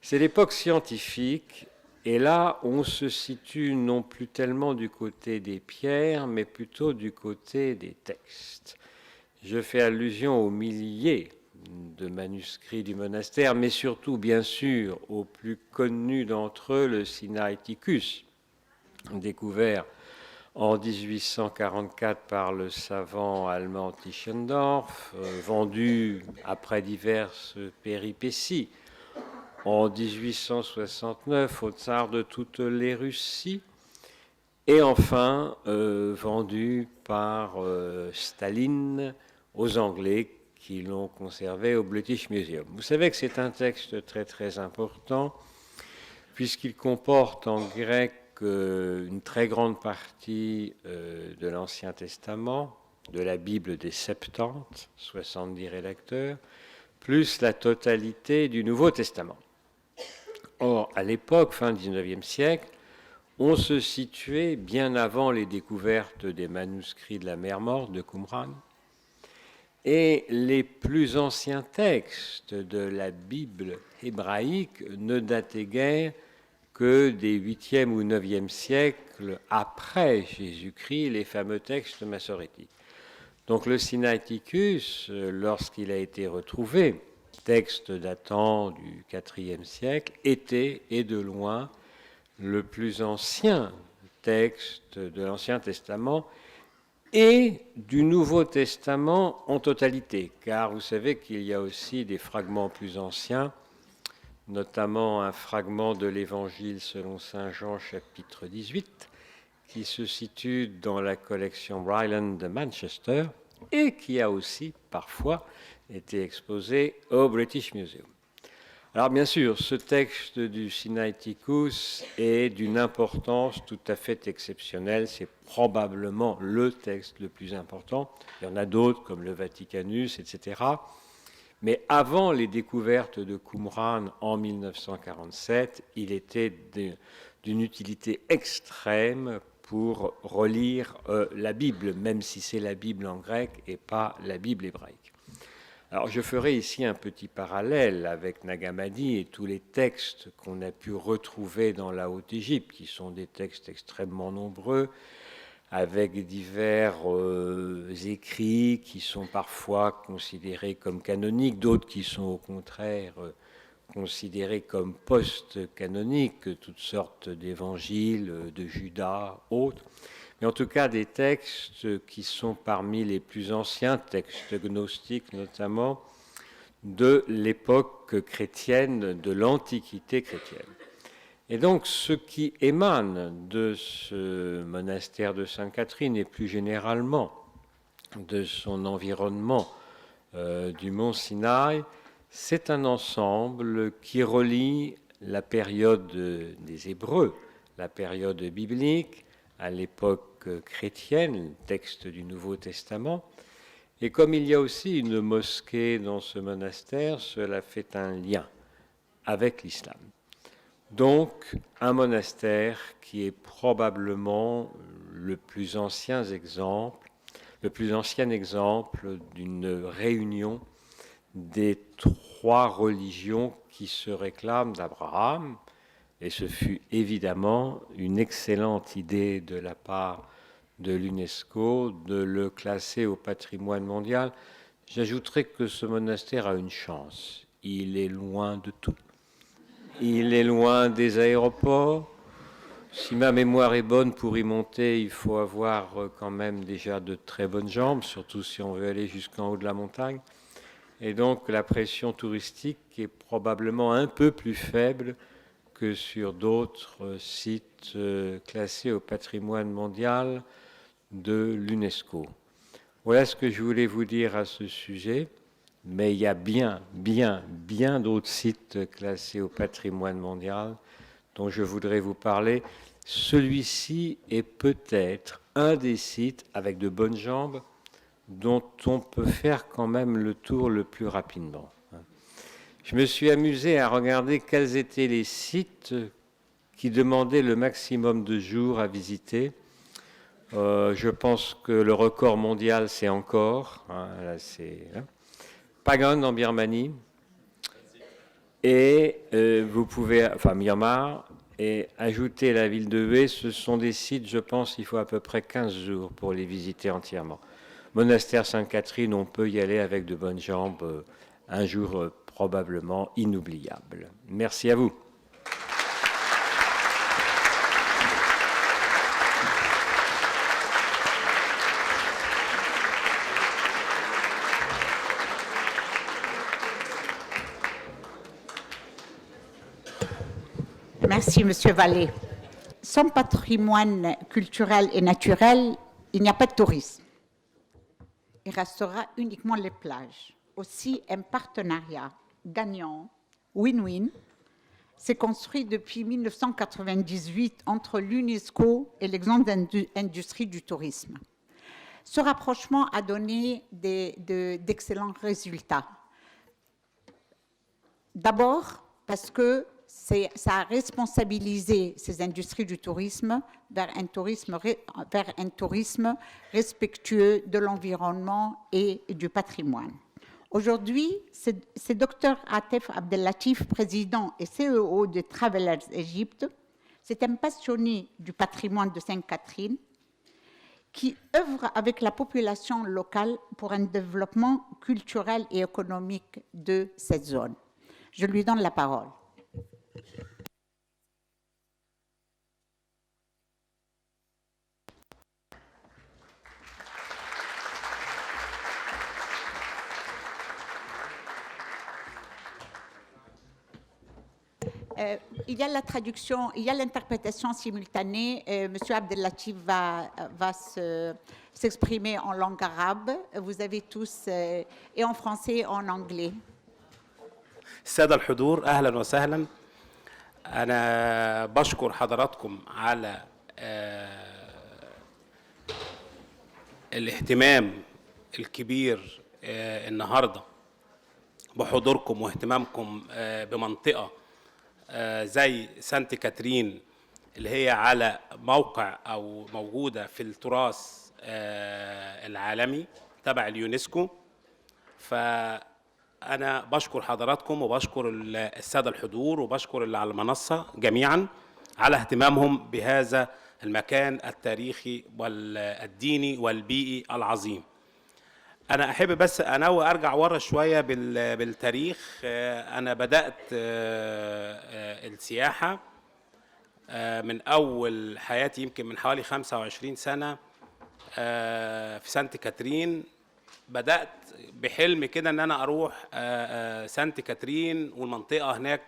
c'est l'époque scientifique. Et là, on se situe non plus tellement du côté des pierres, mais plutôt du côté des textes. Je fais allusion aux milliers de manuscrits du monastère, mais surtout, bien sûr, au plus connu d'entre eux, le Sinaiticus, découvert en 1844 par le savant allemand Tischendorf, vendu après diverses péripéties en 1869 au tsar de toutes les Russies, et enfin vendu par Staline aux Anglais qui l'ont conservé au British Museum. Vous savez que c'est un texte très très important puisqu'il comporte en grec une très grande partie de l'Ancien Testament, de la Bible des Septante, 70 rédacteurs, plus la totalité du Nouveau Testament. Or, à l'époque, fin XIXe siècle, on se situait bien avant les découvertes des manuscrits de la mer Morte de Qumran, et les plus anciens textes de la Bible hébraïque ne dataient guère que des 8e ou 9e siècles après Jésus-Christ, les fameux textes massorétiques. Donc le Sinaiticus, lorsqu'il a été retrouvé, texte datant du IVe siècle, était, et de loin, le plus ancien texte de l'Ancien Testament et du Nouveau Testament en totalité, car vous savez qu'il y a aussi des fragments plus anciens, notamment un fragment de l'Évangile selon saint Jean, chapitre 18, qui se situe dans la collection Ryland de Manchester et qui a aussi parfois été exposé au British Museum. Alors bien sûr, ce texte du Sinaiticus est d'une importance tout à fait exceptionnelle. C'est probablement le texte le plus important. Il y en a d'autres comme le Vaticanus, etc. Mais avant les découvertes de Qumran en 1947, il était d'une utilité extrême pour relire la Bible, même si c'est la Bible en grec et pas la Bible hébraïque. Alors je ferai ici un petit parallèle avec Nag Hammadi et tous les textes qu'on a pu retrouver dans la Haute-Égypte, qui sont des textes extrêmement nombreux, avec divers écrits qui sont parfois considérés comme canoniques, d'autres qui sont au contraire considérés comme post-canoniques, toutes sortes d'évangiles, de Judas, autres. Mais en tout cas, des textes qui sont parmi les plus anciens, textes gnostiques notamment, de l'époque chrétienne, de l'Antiquité chrétienne. Et donc, ce qui émane de ce monastère de Sainte-Catherine et plus généralement de son environnement du mont Sinaï, c'est un ensemble qui relie la période des Hébreux, la période biblique, à l'époque chrétienne, texte du Nouveau Testament. Et comme il y a aussi une mosquée dans ce monastère, cela fait un lien avec l'islam. Donc, un monastère qui est probablement le plus ancien exemple d'une réunion des trois religions qui se réclament d'Abraham. Et ce fut évidemment une excellente idée de la part de l'UNESCO de le classer au patrimoine mondial. J'ajouterai que ce monastère a une chance. Il est loin de tout. Il est loin des aéroports. Si ma mémoire est bonne, pour y monter, il faut avoir quand même déjà de très bonnes jambes, surtout si on veut aller jusqu'en haut de la montagne. Et donc la pression touristique est probablement un peu plus faible que sur d'autres sites classés au patrimoine mondial de l'UNESCO. Voilà ce que je voulais vous dire à ce sujet, mais il y a bien d'autres sites classés au patrimoine mondial dont je voudrais vous parler. Celui-ci est peut-être un des sites avec de bonnes jambes dont on peut faire quand même le tour le plus rapidement. Je me suis amusé à regarder quels étaient les sites qui demandaient le maximum de jours à visiter. Je pense que le record mondial, c'est Angkor, Pagan en Birmanie, et vous pouvez, Myanmar, et ajouter la ville de Hue. Ce sont des sites, je pense, il faut à peu près 15 jours pour les visiter entièrement. Monastère Sainte-Catherine, on peut y aller avec de bonnes jambes, un jour probablement inoubliable. Merci à vous. Merci, Monsieur Vallée. Sans patrimoine culturel et naturel, il n'y a pas de tourisme. Il restera uniquement les plages. Aussi, un partenariat gagnant, win-win, s'est construit depuis 1998 entre l'UNESCO et les grandes industries du tourisme. Ce rapprochement a donné d'excellents résultats. D'abord, parce que ça a responsabilisé ces industries du tourisme vers un tourisme respectueux de l'environnement et du patrimoine. Aujourd'hui, c'est Dr Atef Abdellatif, président et CEO de Travelers Egypt. C'est un passionné du patrimoine de Sainte-Catherine. qui œuvre avec la population locale pour un développement culturel et économique de cette zone. Je lui donne la parole. Il y a la traduction, il y a l'interprétation simultanée. Monsieur Abdellatif va s'exprimer en langue arabe. Vous avez tous, et en français et en anglais. السادة الحضور أهلا وسهلا. أنا بشكر حضراتكم على الاهتمام الكبير النهاردة بحضوركم واهتمامكم بمنطقة زي سانت كاترين اللي هي على موقع أو موجودة في التراث العالمي تبع اليونسكو. فأنا بشكر حضراتكم وبشكر السادة الحضور وبشكر اللي على المنصة جميعا على اهتمامهم بهذا المكان التاريخي والديني والبيئي العظيم. أنا أحب بس أنوه أرجع ورا شوية بالتاريخ. أنا بدأت السياحة من أول حياتي يمكن من حوالي 25 سنة في سانت كاترين. بدأت بحلم كده إن أنا أروح سانت كاترين، والمنطقة هناك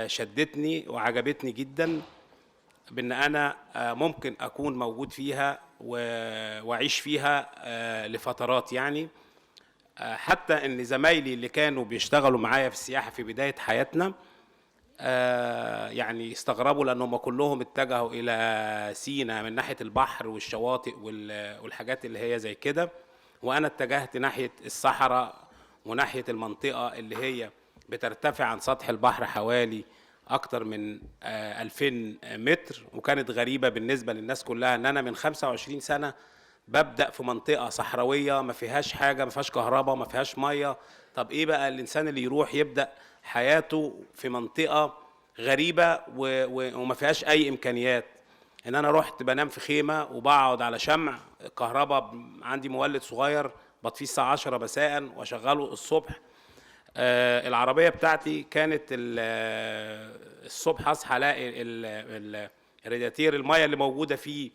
شدتني وعجبتني جدا بأن أنا ممكن أكون موجود فيها وأعيش فيها لفترات. يعني حتى إن زمايلي اللي كانوا بيشتغلوا معايا في السياحة في بداية حياتنا يعني استغربوا لأنهم كلهم اتجهوا إلى سينا من ناحية البحر والشواطئ والحاجات اللي هي زي كده، وأنا اتجهت ناحية الصحراء وناحية المنطقة اللي هي بترتفع عن سطح البحر حوالي أكتر من 2000 متر. وكانت غريبة بالنسبة للناس كلها إن أنا من 25 سنة ببدأ في منطقة صحراوية ما فيهاش حاجة، ما فيهاش كهرباء، ما فيهاش مية. طب إيه بقى الإنسان اللي يروح يبدأ حياته في منطقة غريبة وما فيهاش أي إمكانيات؟ إن أنا رحت بنام في خيمة وبقعد على شمع كهرباء، عندي مولد صغير بطفيه الساعة 10 مساء وأشغله الصبح. العربية بتاعتي كانت الصبح أصحى ألاقي الرادياتير المية اللي موجودة فيه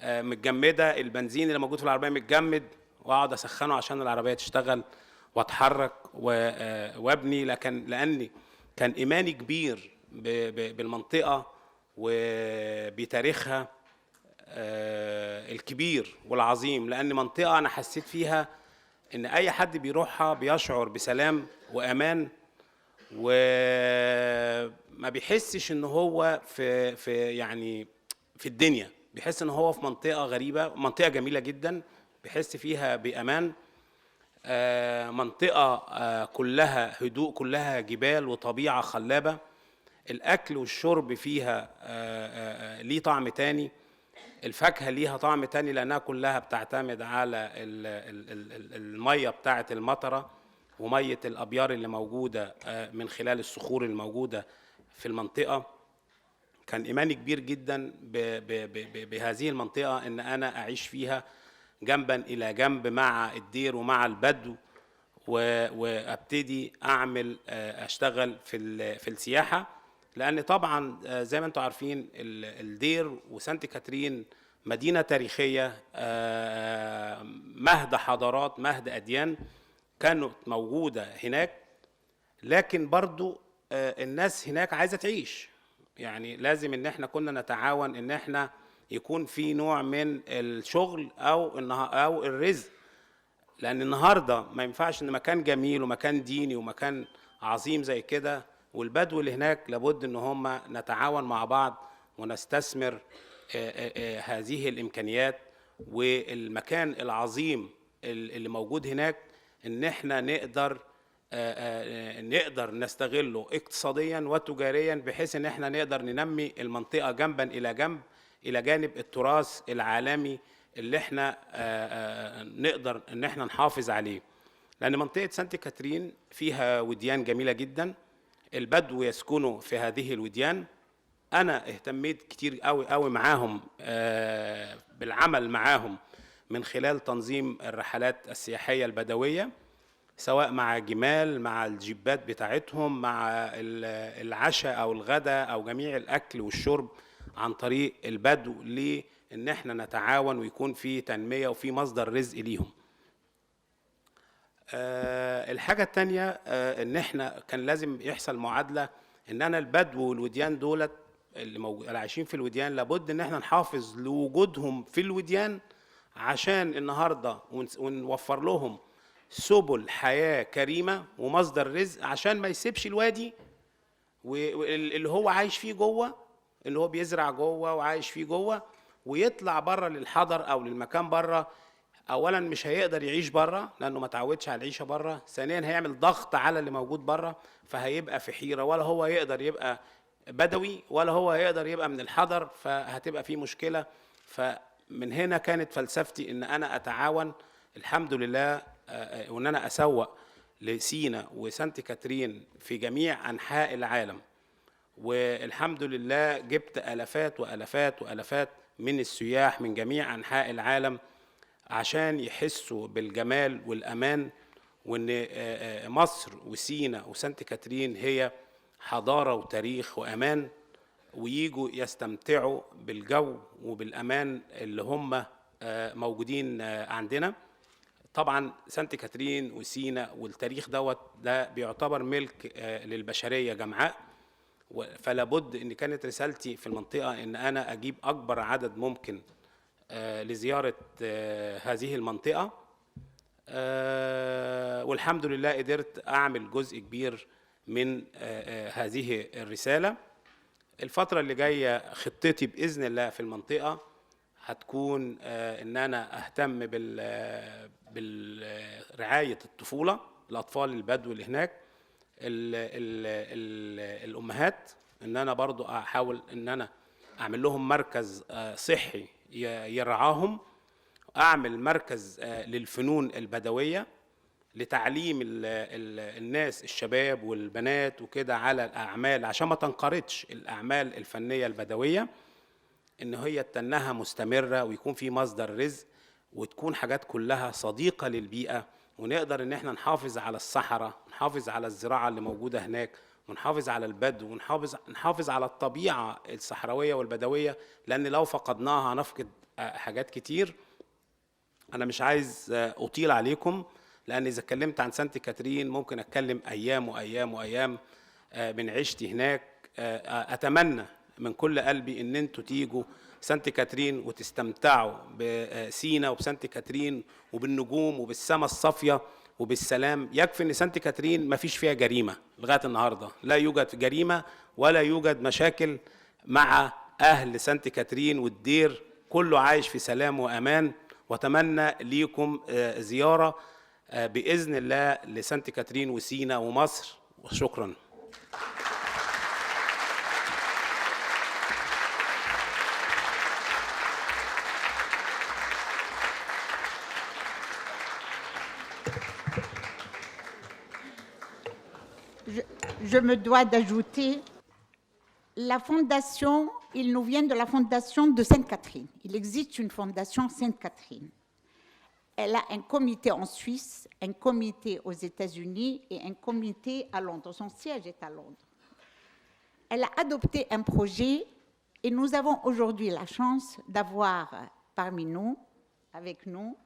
متجمدة، البنزين اللي موجود في العربية متجمد، وأقعد أسخنه عشان العربية تشتغل وأتحرك وأبني. لأني كان إيماني كبير بالمنطقة وبتاريخها الكبير والعظيم، لأن منطقة أنا حسيت فيها إن أي حد بيروحها بيشعر بسلام وأمان، وما بيحسش إن هو في يعني في الدنيا، بيحس إن هو في منطقة غريبة، منطقة جميلة جدا بيحس فيها بأمان. منطقة كلها هدوء، كلها جبال وطبيعة خلابة. الأكل والشرب فيها ليه طعم تاني، الفاكهة ليها طعم تاني لأنها كلها بتعتمد على المية بتاعة المطرة ومية الأبيار اللي موجودة من خلال الصخور الموجودة في المنطقة. كان إيماني كبير جدا بهذه المنطقة إن أنا أعيش فيها جنبا إلى جنب مع الدير ومع البدو، وأبتدي أعمل أشتغل في السياحة. لأن طبعا زي ما أنتم عارفين الدير وسانت كاترين مدينة تاريخية، مهد حضارات، مهد أديان كانت موجودة هناك، لكن برضو الناس هناك عايزة تعيش. يعني لازم إن احنا كنا نتعاون إن احنا يكون في نوع من الشغل أو الرزق، لأن النهاردة ما ينفعش إن مكان جميل ومكان ديني ومكان عظيم زي كده والبدو اللي هناك لابد إن هم نتعاون مع بعض ونستثمر هذه الإمكانيات والمكان العظيم اللي موجود هناك، إن احنا نقدر نستغله اقتصاديا وتجاريا، بحيث إن احنا نقدر ننمي المنطقة جنبا إلى جنب إلى جانب التراث العالمي اللي احنا نقدر إن احنا نحافظ عليه. لأن منطقة سانت كاترين فيها وديان جميلة جدا، البدو يسكنوا في هذه الوديان. انا اهتميت كتير قوي قوي معاهم بالعمل معاهم من خلال تنظيم الرحلات السياحية البدوية، سواء مع جمال، مع الجيبات بتاعتهم، مع العشاء او الغداء او جميع الاكل والشرب عن طريق البدو، لان احنا نتعاون ويكون في تنمية وفي مصدر رزق ليهم. الحاجة التانية ان احنا كان لازم يحصل معادلة، ان انا البدو والوديان دولت اللي عايشين في الوديان لابد ان احنا نحافظ لوجودهم في الوديان، عشان النهارده ونوفر لهم سبل حياة كريمة ومصدر رزق، عشان ما يسيبش الوادي واللي هو عايش فيه جوه، اللي هو بيزرع جوه وعايش فيه جوه، ويطلع بره للحضر او للمكان بره. اولا مش هيقدر يعيش بره لانه ما تعودش على العيشه بره، ثانيا هيعمل ضغط على اللي موجود بره، فهيبقى في حيره، ولا هو يقدر يبقى بدوي ولا هو يقدر يبقى من الحضر، فهتبقى في مشكله. فمن هنا كانت فلسفتي ان انا اتعاون الحمد لله، وان انا اسوق لسينا وسانت كاترين في جميع انحاء العالم، والحمد لله جبت الافات والافات والافات من السياح من جميع انحاء العالم عشان يحسوا بالجمال والامان، وان مصر وسينا وسانت كاترين هي حضاره وتاريخ وامان، وييجوا يستمتعوا بالجو وبالامان اللي هم موجودين عندنا. طبعا سانت كاترين وسينا والتاريخ ده بيعتبر ملك للبشريه جمعاء، فلا بد ان كانت رسالتي في المنطقه ان انا اجيب اكبر عدد ممكن لزياره هذه المنطقه، والحمد لله قدرت اعمل جزء كبير من هذه الرساله. الفتره اللي جايه خطتي باذن الله في المنطقه هتكون ان انا اهتم بالرعايه الطفوله، الاطفال البدو اللي هناك، الامهات، ان انا برضو احاول ان انا اعمل لهم مركز صحي يرعاهم، اعمل مركز للفنون البدويه لتعليم الناس الشباب والبنات وكده على الاعمال، عشان ما تنقرضش الاعمال الفنيه البدويه، ان هي تنها مستمره ويكون في مصدر رزق، وتكون حاجات كلها صديقه للبيئه، ونقدر ان احنا نحافظ على الصحراء، نحافظ على الزراعه اللي موجوده هناك، ونحافظ على البدو، ونحافظ على الطبيعه الصحراويه والبدويه، لان لو فقدناها هنفقد حاجات كتير. انا مش عايز اطيل عليكم، لان اذا اتكلمت عن سانت كاترين ممكن اتكلم ايام وايام وايام من عشتي هناك. اتمنى من كل قلبي ان انتوا تيجوا سانت كاترين وتستمتعوا بسينا وبسانت كاترين وبالنجوم وبالسماء الصافيه وبالسلام. يكفي ان سانت كاترين ما فيش فيها جريمه لغايه النهارده، لا يوجد جريمه ولا يوجد مشاكل مع اهل سانت كاترين، والدير كله عايش في سلام وامان. واتمنى ليكم زياره باذن الله لسانت كاترين وسينا ومصر، وشكرا. Je me dois d'ajouter, la fondation, il nous vient de la fondation de Sainte-Catherine. Il existe une fondation Sainte-Catherine. Elle a un comité en Suisse, un comité aux États-Unis et un comité à Londres. Son siège est à Londres. Elle a adopté un projet et nous avons aujourd'hui la chance d'avoir parmi nous, avec nous,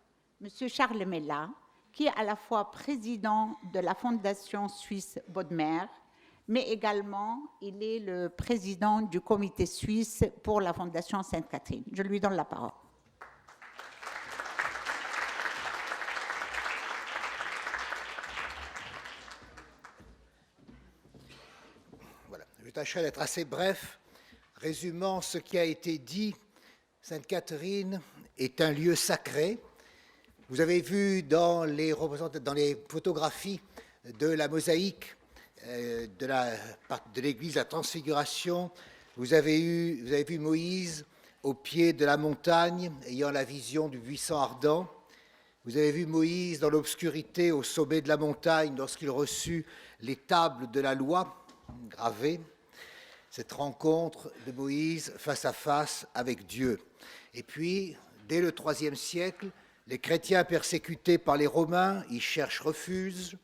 M. Charles Mella, qui est à la fois président de la Fondation suisse Bodmer, mais également il est le président du comité suisse pour la Fondation Sainte-Catherine. Je lui donne la parole. Voilà. Je tâcherai d'être assez bref. Résumant ce qui a été dit, Sainte-Catherine est un lieu sacré. Vous avez vu dans les photographies de la mosaïque de l'église La Transfiguration, vous avez vu Moïse au pied de la montagne, ayant la vision du buisson ardent. Vous avez vu Moïse dans l'obscurité au sommet de la montagne lorsqu'il reçut les tables de la loi gravées. cette rencontre de Moïse face à face avec Dieu. Et puis, dès le IIIe siècle, les chrétiens persécutés par les Romains y cherchent refuge.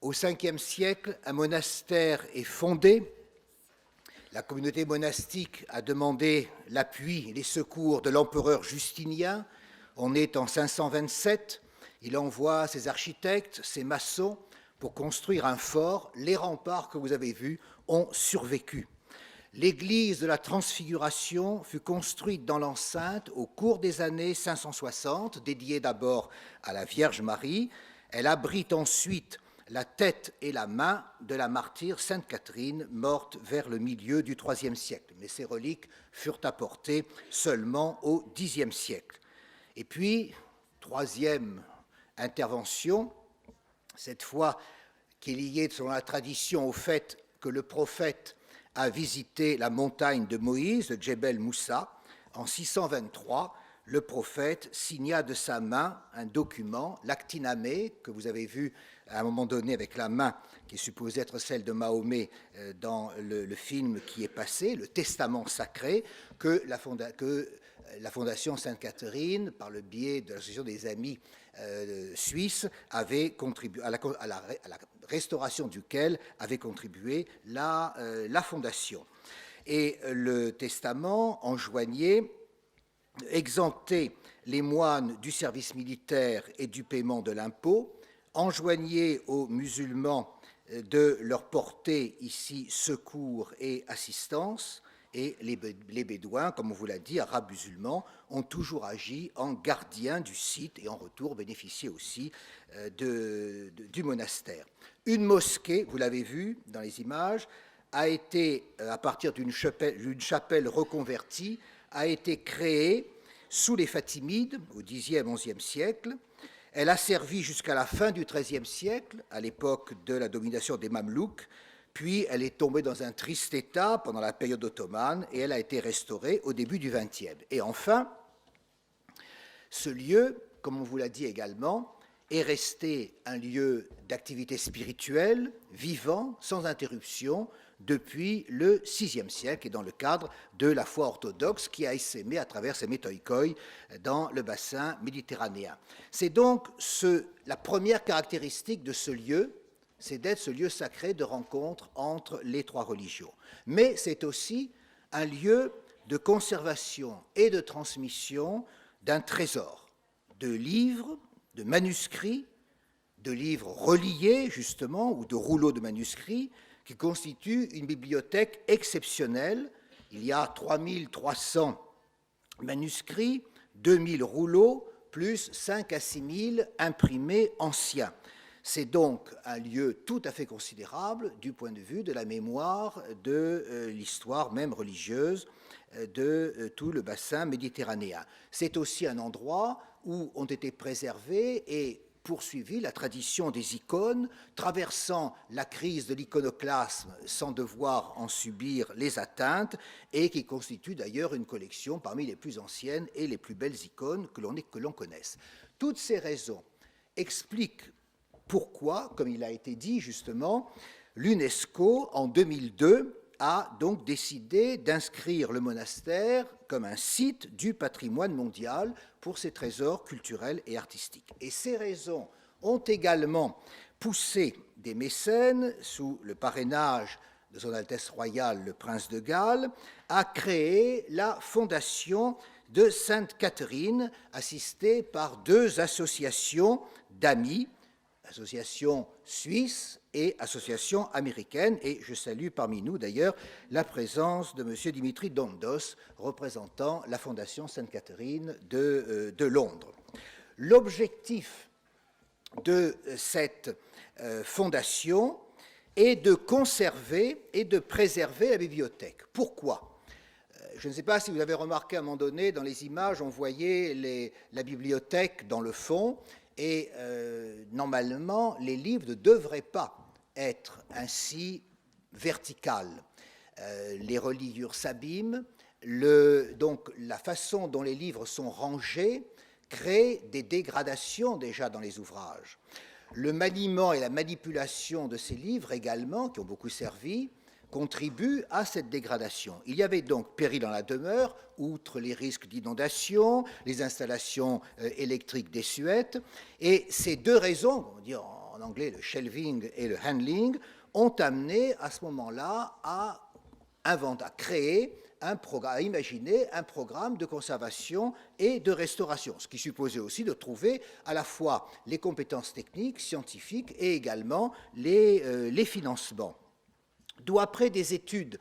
Au Ve siècle, un monastère est fondé. La communauté monastique a demandé l'appui et les secours de l'empereur Justinien. On est en 527. Il envoie ses architectes, ses maçons, pour construire un fort. Les remparts que vous avez vus ont survécu. L'église de la Transfiguration fut construite dans l'enceinte au cours des années 560, dédiée d'abord à la Vierge Marie. Elle abrite ensuite la tête et la main de la martyre Sainte Catherine, morte vers le milieu du IIIe siècle. Mais ces reliques furent apportées seulement au Xe siècle. Et puis, troisième intervention, cette fois qui est liée selon la tradition au fait que le prophète a visité la montagne de Moïse, le Djebel Moussa. En 623, le prophète signa de sa main un document, l'actinamé, que vous avez vu à un moment donné avec la main qui est supposée être celle de Mahomet dans le film qui est passé, le testament sacré, que la Fondation Sainte-Catherine, par le biais de l'Association des Amis suisses, avait contribué à la restauration duquel avait contribué la Fondation. Et le testament enjoignait exempter les moines du service militaire et du paiement de l'impôt, enjoignait aux musulmans de leur porter ici secours et assistance, et les Bédouins, comme on vous l'a dit, arabes musulmans, ont toujours agi en gardiens du site et en retour bénéficié aussi du monastère. Une mosquée, vous l'avez vu dans les images, a été, à partir d'une chapelle reconvertie, a été créée sous les Fatimides au Xe, XIe siècle. Elle a servi jusqu'à la fin du XIIIe siècle, à l'époque de la domination des Mamelouks, puis elle est tombée dans un triste état pendant la période ottomane et elle a été restaurée au début du XXe. Et enfin, ce lieu, comme on vous l'a dit également, est resté un lieu d'activité spirituelle, vivant, sans interruption, depuis le VIe siècle et dans le cadre de la foi orthodoxe qui a essaimé à travers ses métoïkoi dans le bassin méditerranéen. C'est donc la première caractéristique de ce lieu, c'est d'être ce lieu sacré de rencontre entre les trois religions. Mais c'est aussi un lieu de conservation et de transmission d'un trésor, de livres, de manuscrits, de livres reliés justement, ou de rouleaux de manuscrits, qui constitue une bibliothèque exceptionnelle. Il y a 3300 manuscrits, 2000 rouleaux, plus 5 à 6 000 imprimés anciens. C'est donc un lieu tout à fait considérable du point de vue de la mémoire de l'histoire même religieuse de tout le bassin méditerranéen. C'est aussi un endroit où ont été préservés et poursuivi la tradition des icônes, traversant la crise de l'iconoclasme sans devoir en subir les atteintes, et qui constitue d'ailleurs une collection parmi les plus anciennes et les plus belles icônes que l'on connaisse. Toutes ces raisons expliquent pourquoi, comme il a été dit justement, l'UNESCO, en 2002, a donc décidé d'inscrire le monastère comme un site du patrimoine mondial pour ses trésors culturels et artistiques. Et ces raisons ont également poussé des mécènes, sous le parrainage de Son Altesse Royale le Prince de Galles, à créer la Fondation de Sainte Catherine, assistée par 2 associations d'amis, association suisse et association américaine, et je salue parmi nous d'ailleurs la présence de M. Dimitri Dondos, représentant la Fondation Sainte-Catherine de Londres. L'objectif de cette fondation est de conserver et de préserver la bibliothèque. Pourquoi ? Je ne sais pas si vous avez remarqué à un moment donné, dans les images, on voyait la bibliothèque dans le fond, et normalement, les livres ne devraient pas être ainsi verticales. Les reliures s'abîment, donc la façon dont les livres sont rangés crée des dégradations déjà dans les ouvrages. Le maniement et la manipulation de ces livres également, qui ont beaucoup servi, contribuent à cette dégradation. Il y avait donc péril dans la demeure, outre les risques d'inondation, les installations électriques désuètes, et ces deux raisons, on dit en anglais le shelving et le handling, ont amené à ce moment-là à créer à imaginer un programme de conservation et de restauration, ce qui supposait aussi de trouver à la fois les compétences techniques, scientifiques et également les financements. D'où après des études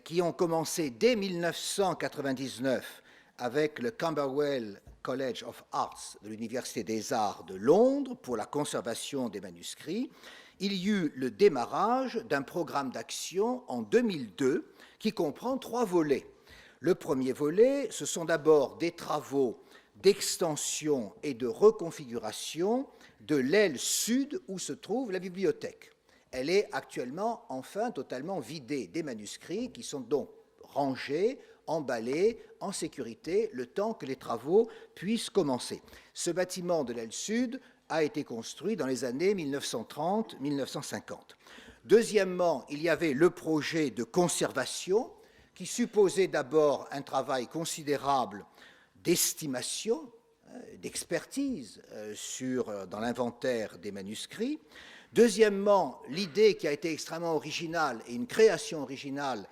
qui ont commencé dès 1999 avec le Camberwell College of Arts de l'Université des Arts de Londres pour la conservation des manuscrits, il y eut le démarrage d'un programme d'action en 2002 qui comprend 3 volets. Le premier volet, ce sont d'abord des travaux d'extension et de reconfiguration de l'aile sud où se trouve la bibliothèque. Elle est actuellement enfin totalement vidée des manuscrits qui sont donc rangés, emballés, en sécurité, le temps que les travaux puissent commencer. Ce bâtiment de l'aile sud a été construit dans les années 1930-1950. Deuxièmement, il y avait le projet de conservation qui supposait d'abord un travail considérable d'estimation, d'expertise dans l'inventaire des manuscrits. Deuxièmement, l'idée qui a été extrêmement originale et une création originale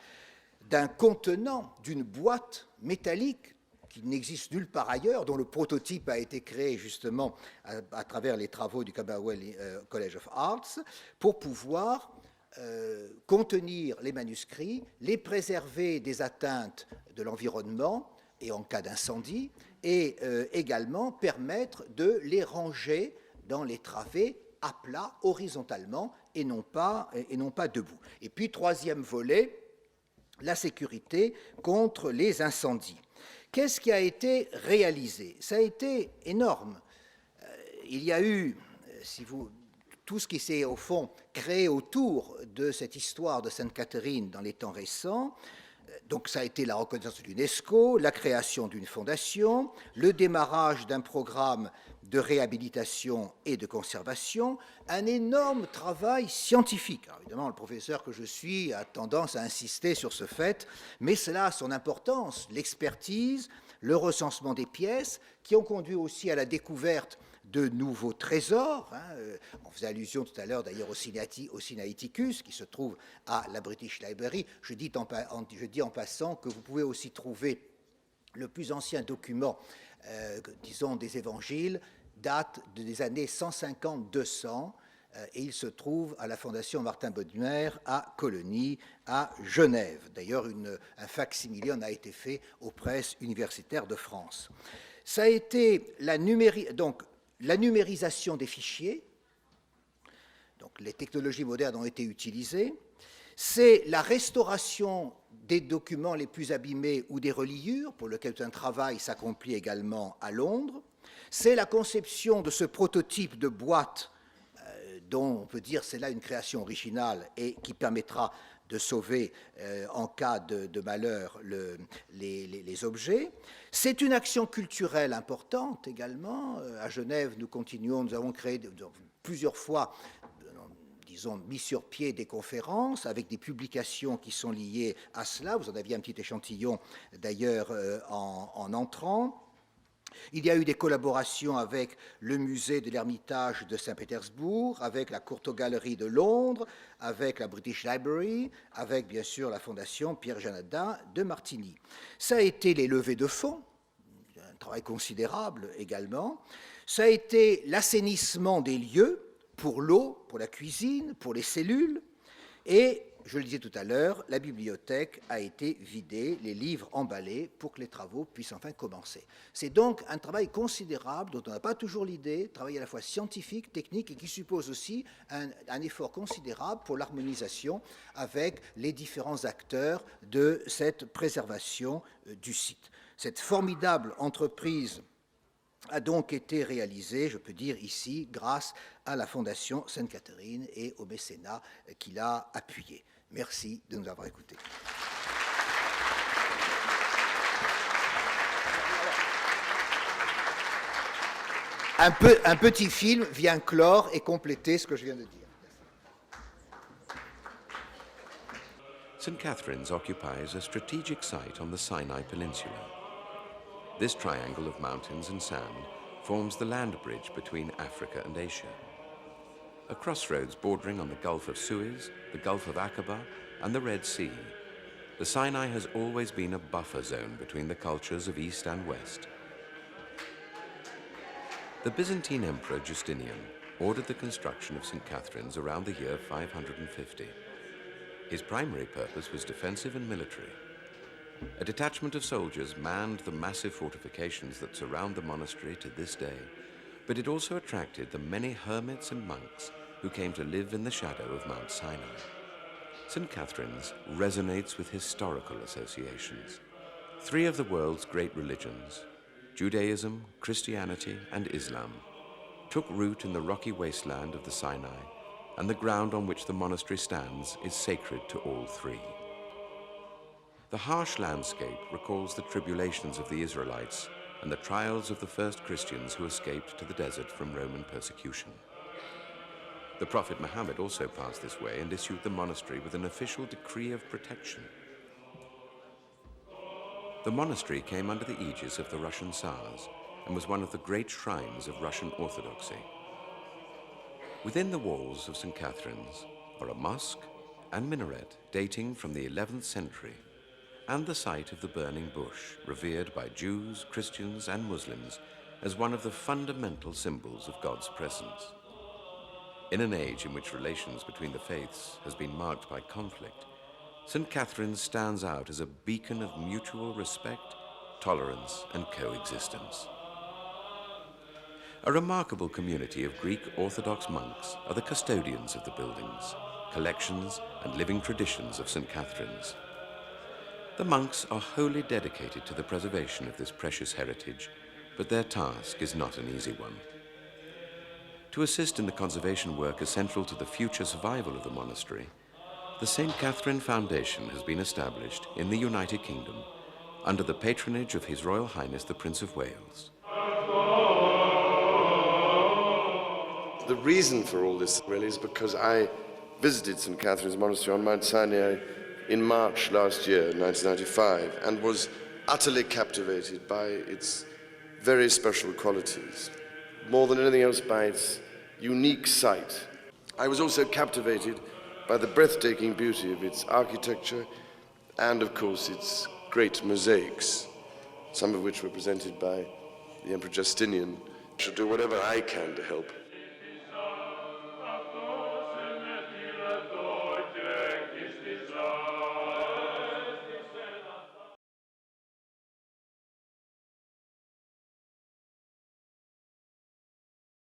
d'un contenant, d'une boîte métallique qui n'existe nulle part ailleurs, dont le prototype a été créé justement à travers les travaux du Camberwell College of Arts, pour pouvoir contenir les manuscrits, les préserver des atteintes de l'environnement et en cas d'incendie, et également permettre de les ranger dans les travées à plat, horizontalement, et non pas debout. Et puis, troisième volet, la sécurité contre les incendies. Qu'est-ce qui a été réalisé? Ça a été énorme. Il y a eu, tout ce qui s'est au fond créé autour de cette histoire de Sainte-Catherine dans les temps récents. Donc ça a été la reconnaissance de l'UNESCO, la création d'une fondation, le démarrage d'un programme de réhabilitation et de conservation, un énorme travail scientifique. Alors évidemment, le professeur que je suis a tendance à insister sur ce fait, mais cela a son importance, l'expertise, le recensement des pièces, qui ont conduit aussi à la découverte de nouveaux trésors. On faisait allusion tout à l'heure d'ailleurs au Sinaiticus qui se trouve à la British Library. Je dis en passant que vous pouvez aussi trouver le plus ancien document, disons, des évangiles, date des années 150-200, et il se trouve à la Fondation Martin Bodmer à Cologny, à Genève. D'ailleurs, un fac-similé en a été fait aux presses universitaires de France. Ça a été la numérisation des fichiers, donc les technologies modernes ont été utilisées, c'est la restauration des documents les plus abîmés ou des reliures, pour lequel un travail s'accomplit également à Londres, c'est la conception de ce prototype de boîte dont on peut dire c'est là une création originale et qui permettra de sauver en cas de malheur les objets. C'est une action culturelle importante également. À Genève, nous avons créé plusieurs fois, disons, mis sur pied des conférences avec des publications qui sont liées à cela. Vous en aviez un petit échantillon d'ailleurs en entrant. Il y a eu des collaborations avec le musée de l'Ermitage de Saint-Pétersbourg, avec la Courtauld-Galerie de Londres, avec la British Library, avec bien sûr la Fondation Pierre Janada de Martigny. Ça a été les levées de fonds, un travail considérable également. Ça a été l'assainissement des lieux pour l'eau, pour la cuisine, pour les cellules, et je le disais tout à l'heure, la bibliothèque a été vidée, les livres emballés pour que les travaux puissent enfin commencer. C'est donc un travail considérable dont on n'a pas toujours l'idée, travail à la fois scientifique, technique et qui suppose aussi un effort considérable pour l'harmonisation avec les différents acteurs de cette préservation du site. Cette formidable entreprise a donc été réalisée, je peux dire ici, grâce à la Fondation Sainte-Catherine et au mécénat qui l'a appuyée. Merci de nous avoir écoutés. Un petit film vient clore et compléter ce que je viens de dire. St. Catherine's occupies a strategic site on the Sinai Peninsula. This triangle of mountains and sand forms the land bridge between Africa and Asia. A crossroads bordering on the Gulf of Suez, the Gulf of Aqaba, and the Red Sea, the Sinai has always been a buffer zone between the cultures of East and West. The Byzantine Emperor Justinian ordered the construction of St. Catherine's around the year 550. His primary purpose was defensive and military. A detachment of soldiers manned the massive fortifications that surround the monastery to this day, but it also attracted the many hermits and monks who came to live in the shadow of Mount Sinai. St. Catherine's resonates with historical associations. Three of the world's great religions, Judaism, Christianity, and Islam, took root in the rocky wasteland of the Sinai, and the ground on which the monastery stands is sacred to all three. The harsh landscape recalls the tribulations of the Israelites and the trials of the first Christians who escaped to the desert from Roman persecution. The Prophet Muhammad also passed this way and issued the monastery with an official decree of protection. The monastery came under the aegis of the Russian Tsars and was one of the great shrines of Russian Orthodoxy. Within the walls of St. Catherine's are a mosque and minaret dating from the 11th century, and the site of the burning bush, revered by Jews, Christians, and Muslims as one of the fundamental symbols of God's presence. In an age in which relations between the faiths has been marked by conflict, St. Catherine's stands out as a beacon of mutual respect, tolerance, and coexistence. A remarkable community of Greek Orthodox monks are the custodians of the buildings, collections, and living traditions of St. Catherine's. The monks are wholly dedicated to the preservation of this precious heritage, but their task is not an easy one. To assist in the conservation work essential to the future survival of the monastery, the St. Catherine Foundation has been established in the United Kingdom under the patronage of His Royal Highness the Prince of Wales. The reason for all this really is because I visited St. Catherine's Monastery on Mount Sinai in March last year, 1995, and was utterly captivated by its very special qualities, more than anything else by its unique site. I was also captivated by the breathtaking beauty of its architecture and, of course, its great mosaics, some of which were presented by the Emperor Justinian. I shall do whatever I can to help